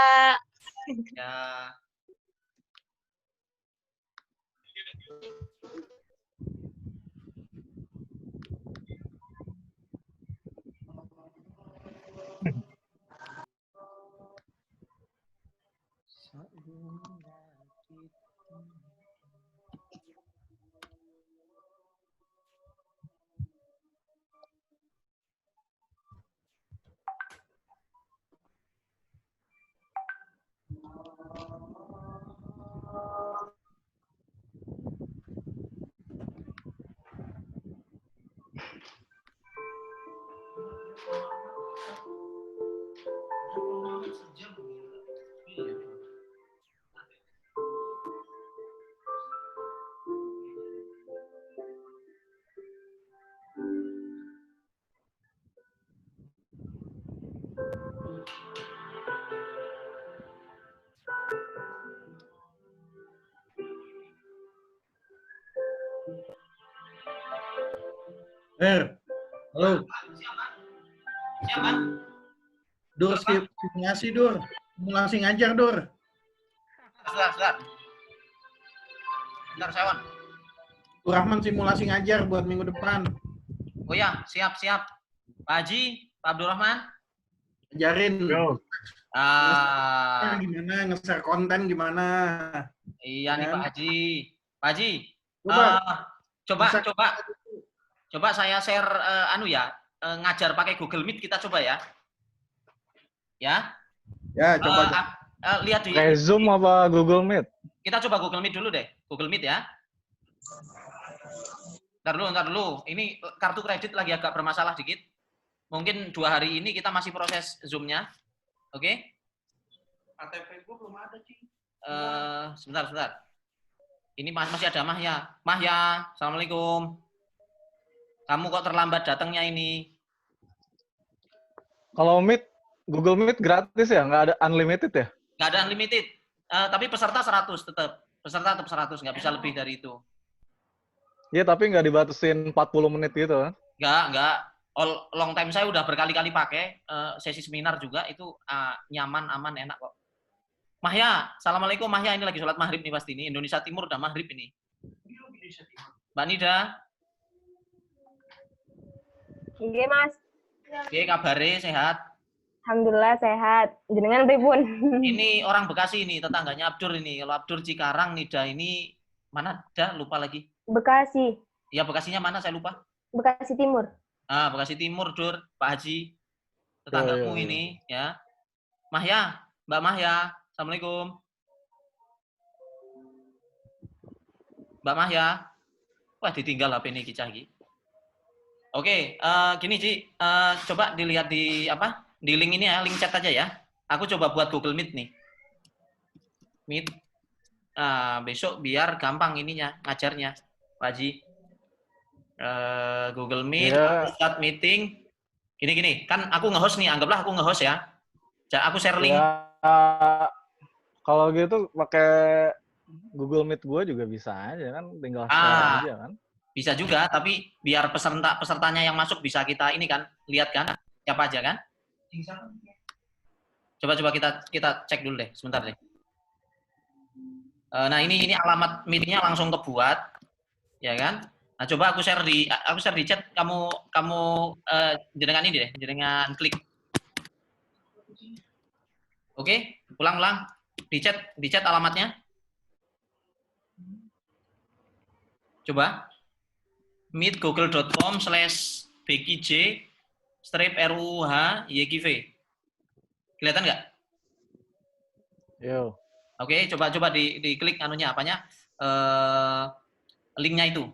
Halo. Siapa? Dur, simulasi Dur. Simulasi ngajar Dur. Sebentar. Bentar, Sawan. Rahman simulasi ngajar buat minggu depan. Oh ya, siap. Pak Haji, Pak Abdurrahman. Ajarin. Gimana nge-share konten gimana? Iya nih Pak Haji. Pak Haji, coba saya share ngajar pakai Google Meet, kita coba ya. Ya. Ya, coba. Lihat di Kayak Zoom apa Google Meet? Kita coba Google Meet dulu deh. Google Meet ya. Ntar dulu. Ini kartu kredit lagi agak bermasalah dikit. Mungkin 2 hari ini kita masih proses Zoom-nya. Oke? KTP gue belum ada, Ci. Sebentar. Ini masih ada Mahya. Mahya, Assalamualaikum. Kamu kok terlambat datangnya ini? Kalau Meet, Google Meet gratis ya? Nggak ada unlimited ya? Nggak ada unlimited. Tapi peserta 100 tetap. Peserta tetap 100, nggak bisa lebih dari itu. Iya, tapi nggak dibatasin 40 menit gitu kan? Nggak. Long time saya udah berkali-kali pakai. Sesi seminar juga, itu nyaman, aman, enak kok. Mahya, Assalamualaikum Mahya, ini lagi sholat maghrib nih pasti ini. Indonesia Timur udah maghrib ini. Mbak Nida. Oke, Mas. Oke, kabare sehat? Alhamdulillah sehat. Jenengan pripun? Ini orang Bekasi ini, tetangganya Abdur ini. Kalau Abdur Cikarang, Nida ini mana? Dah lupa lagi. Bekasi. Ya, Bekasinya mana saya lupa. Bekasi Timur. Bekasi Timur, Dur, Pak Haji. Tetanggamu ini, ya. Mahya, Mbak Mahya. Assalamualaikum. Mbak Mahya. Wah, ditinggal HP ini Kicah Ki. Oke, gini Ci, coba dilihat di di link ini ya, link chat aja ya. Aku coba buat Google Meet nih. Meet. Besok biar gampang ininya, ngajarnya, Pak Haji. Google Meet, start meeting. Gini, kan aku nge-host nih, anggaplah aku nge-host ya. Aku share link. Ya, kalau gitu pakai Google Meet gue juga bisa aja kan, tinggal share aja kan. Bisa juga, tapi biar pesertanya yang masuk bisa kita ini kan, lihat kan, siapa aja kan. Coba kita cek dulu deh, sebentar deh. Nah ini alamat meetingnya langsung kebuat, ya kan. Nah coba aku share di chat, kamu jenengan ini deh, jenengan klik. Oke, ulang di chat alamatnya. Coba meetgoogle.com/bkj-ruhygiv. Kelihatan nggak? Yo. Oke, coba diklik anunya apanya, linknya itu.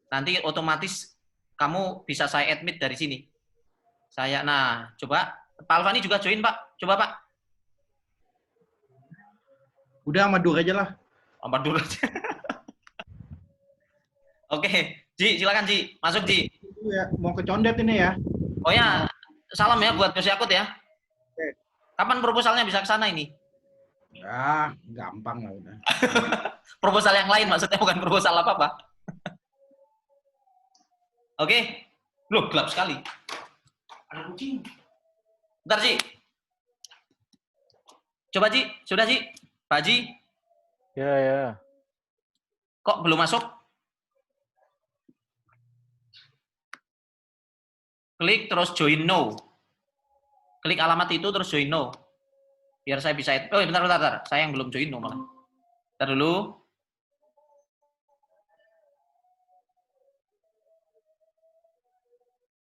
Nanti otomatis kamu bisa saya admit dari sini. Coba Pak Alfani juga join Pak. Coba Pak. Udah sama Dur aja lah. Sama Dur aja. Oke, Ji, silakan Ji, masuk Ji. Ya, mau ke Condet ini ya. Oh ya, salam ya buat Gus Yakut ya. Oke. Kapan proposalnya bisa ke sana ini? Ya, gampang lah udah. Proposal yang lain maksudnya, bukan proposal apa-apa. Oke. Loh, gelap sekali. Ada kucing. Bentar, Ji. Coba, Ji. Sudah, Ji? Pak Ji? Ya. Kok belum masuk? Klik terus join now. Klik alamat itu terus join now. Biar saya bisa... Oh, bentar. Saya yang belum join now malah. Bentar dulu.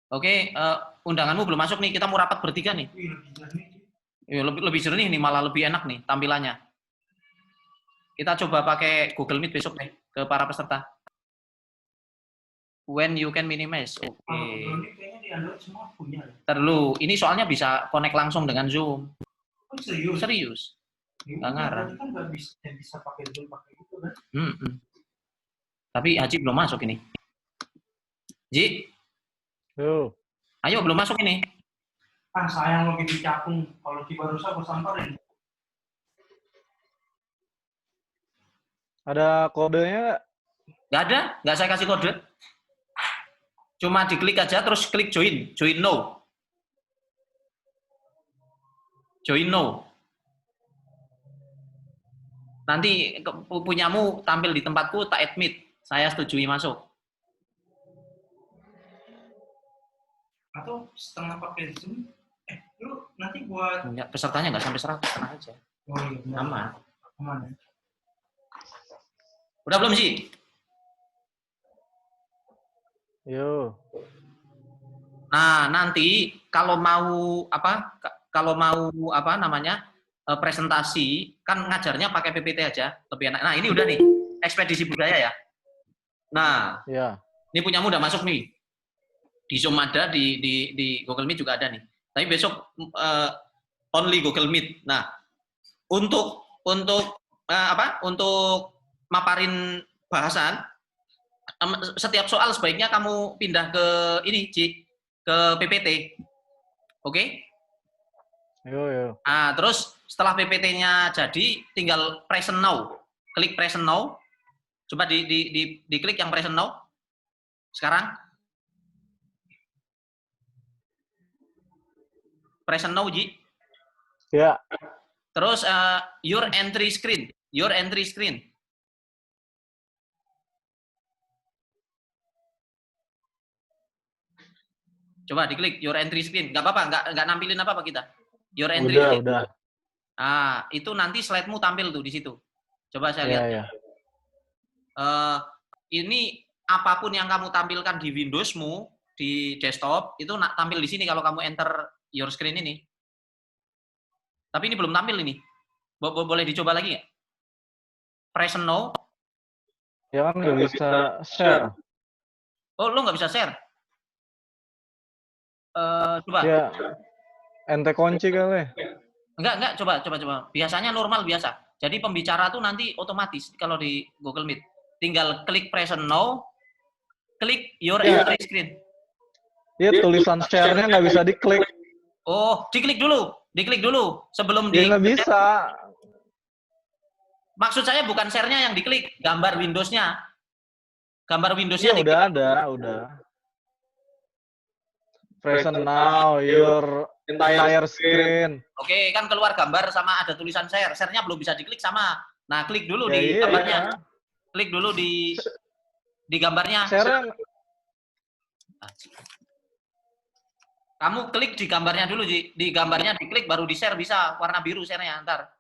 Oke, undanganmu belum masuk nih. Kita mau rapat bertiga nih. Lebih jernih nih, malah lebih enak nih tampilannya. Kita coba pakai Google Meet besok nih ke para peserta. When you can minimize. Oke. Kayaknya di Android semua punya. Ntar dulu, ini soalnya bisa connect langsung dengan Zoom. Oh, serius? Serius. Nggak ngarang. Kan nggak bisa pakai Zoom pakai itu kan? Tapi Haji belum masuk ini. Ji? Yo. Ayo, belum masuk ini. Sayang lagi di Cakung. Kalau di Barusa aku samperin. Ada kodenya nggak? Nggak ada, nggak saya kasih kode. Cuma diklik aja, terus klik join. Join now. Join now. Nanti punyamu tampil di tempatku, tak admit. Saya setujui masuk. Atau setengah pakai Zoom. Lu nanti buat... Pesertanya nggak sampai 100, setengah aja. Oh iya. Aman. Aman ya. Udah belum sih? Yo. Nah, nanti kalau mau presentasi kan ngajarnya pakai PPT aja, lebih enak. Nah, ini udah nih, ekspedisi budaya ya. Nah, Ya. ini punyamu udah masuk nih. Di Zoom ada, di Google Meet juga ada nih. Tapi besok only Google Meet. Nah, untuk maparin bahasan, setiap soal sebaiknya kamu pindah ke ini, Ci, ke PPT. Oke? Yo. Nah, terus setelah PPT-nya jadi, tinggal present now. Klik present now. Coba diklik yang present now. Sekarang. Present now, Ji. Ya. Terus your entry screen. Your entry screen. Coba diklik your entry screen. Nggak apa-apa, nggak nampilin apa-apa kita. Your entry screen. Udah. Ah, itu nanti slide-mu tampil tuh di situ. Coba saya lihat. Ya. Ini apapun yang kamu tampilkan di Windows-mu, di desktop, itu tampil di sini kalau kamu enter your screen ini. Tapi ini belum tampil ini. Boleh dicoba lagi nggak? Present now. Ya kan nggak bisa share. Oh, lo nggak bisa share? Coba. Ya. Ente kunci kali. Enggak, coba. Biasanya normal biasa. Jadi pembicara tuh nanti otomatis kalau di Google Meet. Tinggal klik present now, klik your entry screen. Iya, tulisan share-nya nggak bisa diklik. Oh, diklik dulu sebelum Dia nggak bisa. Maksud saya bukan share-nya yang diklik, gambar Windows-nya. Gambar Windows-nya udah ada, udah. Present now, your entire screen. Oke, kan keluar gambar sama ada tulisan share. Share-nya belum bisa diklik sama. Nah, klik dulu di gambarnya. Iya. Klik dulu di gambarnya. Share. Kamu klik di gambarnya dulu, di gambarnya diklik baru di share bisa warna biru share-nya ntar.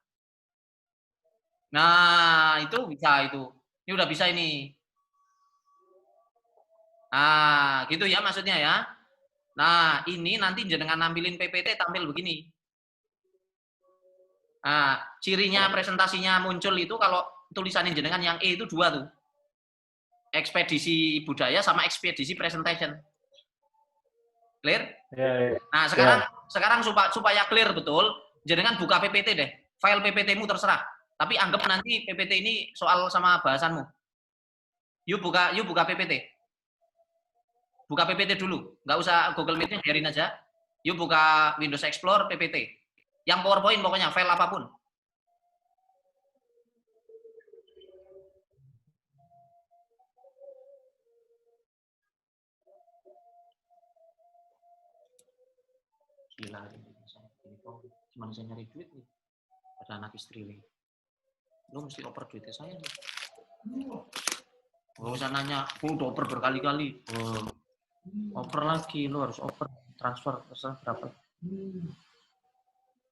Nah, itu bisa itu. Ini udah bisa ini. Nah, gitu ya maksudnya ya. Nah, ini nanti jenengan nampilin PPT tampil begini. Nah, cirinya presentasinya muncul itu kalau tulisannya jenengan yang E itu 2 tuh. Ekspedisi budaya sama ekspedisi presentation. Clear? Ya. Nah, sekarang supaya clear betul, jenengan buka PPT deh. File PPT-mu terserah. Tapi anggap nanti PPT ini soal sama bahasanmu. Yuk buka PPT. Buka PPT dulu. Nggak usah Google Meet-nya, biarin aja. Yuk buka Windows Explorer PPT. Yang PowerPoint pokoknya, file apapun. Gila, cuma saya nyari duit nih. Ada anak istri nih. Lo mesti oper duitnya saya nih. Gak usah nanya, udah oper berkali-kali. Oper lagi, lo harus oper, transfer, terserah berapa.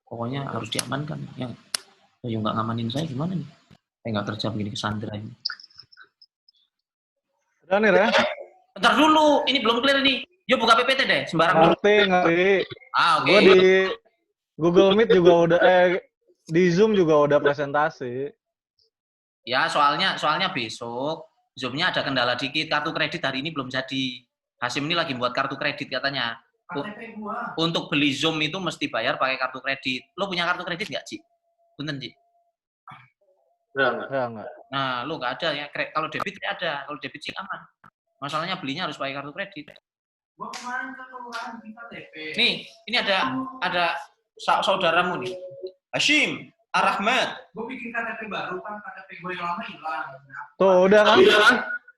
Pokoknya harus diamankan. Yang nggak ngamanin saya gimana nih? Saya nggak kerja begini kesandra ini. Udah nih, ya? Bentar dulu, ini belum clear nih. Yuk buka PPT deh, sembarang dulu. Ngerti. Oke. Gue di Google Meet juga udah, di Zoom juga udah presentasi. Ya, soalnya besok Zoom-nya ada kendala dikit, kartu kredit hari ini belum jadi. Hasim ini lagi buat kartu kredit katanya. Untuk beli Zoom itu mesti bayar pakai kartu kredit. Lo punya kartu kredit nggak, Ci? Punten, Ci? Enggak. Nah, lo nggak ada ya. Kalau debit ada, kalau debit sih aman. Masalahnya belinya harus pakai kartu kredit. Nih, ini ada saudaramu nih. Hashim, Ar-Rahmat. Gue bikin KTP baru kan, KTP gue yang lama hilang. Tuh, udah kan?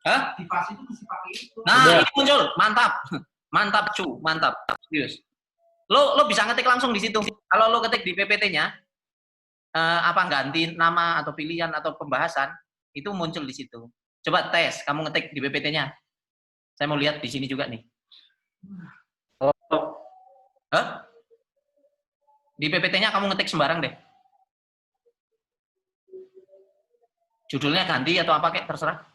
Hah? Di pas itu mesti pakai itu. Nah, ini muncul. Mantap, cu. Mantap. Serius. Lo bisa ngetik langsung di situ. Kalau lo ketik di PPT-nya, ganti nama atau pilihan atau pembahasan, itu muncul di situ. Coba tes, kamu ngetik di PPT-nya. Saya mau lihat di sini juga nih. Hah? Di PPT-nya kamu ngetik sembarang deh. Judulnya ganti atau apa kayak terserah.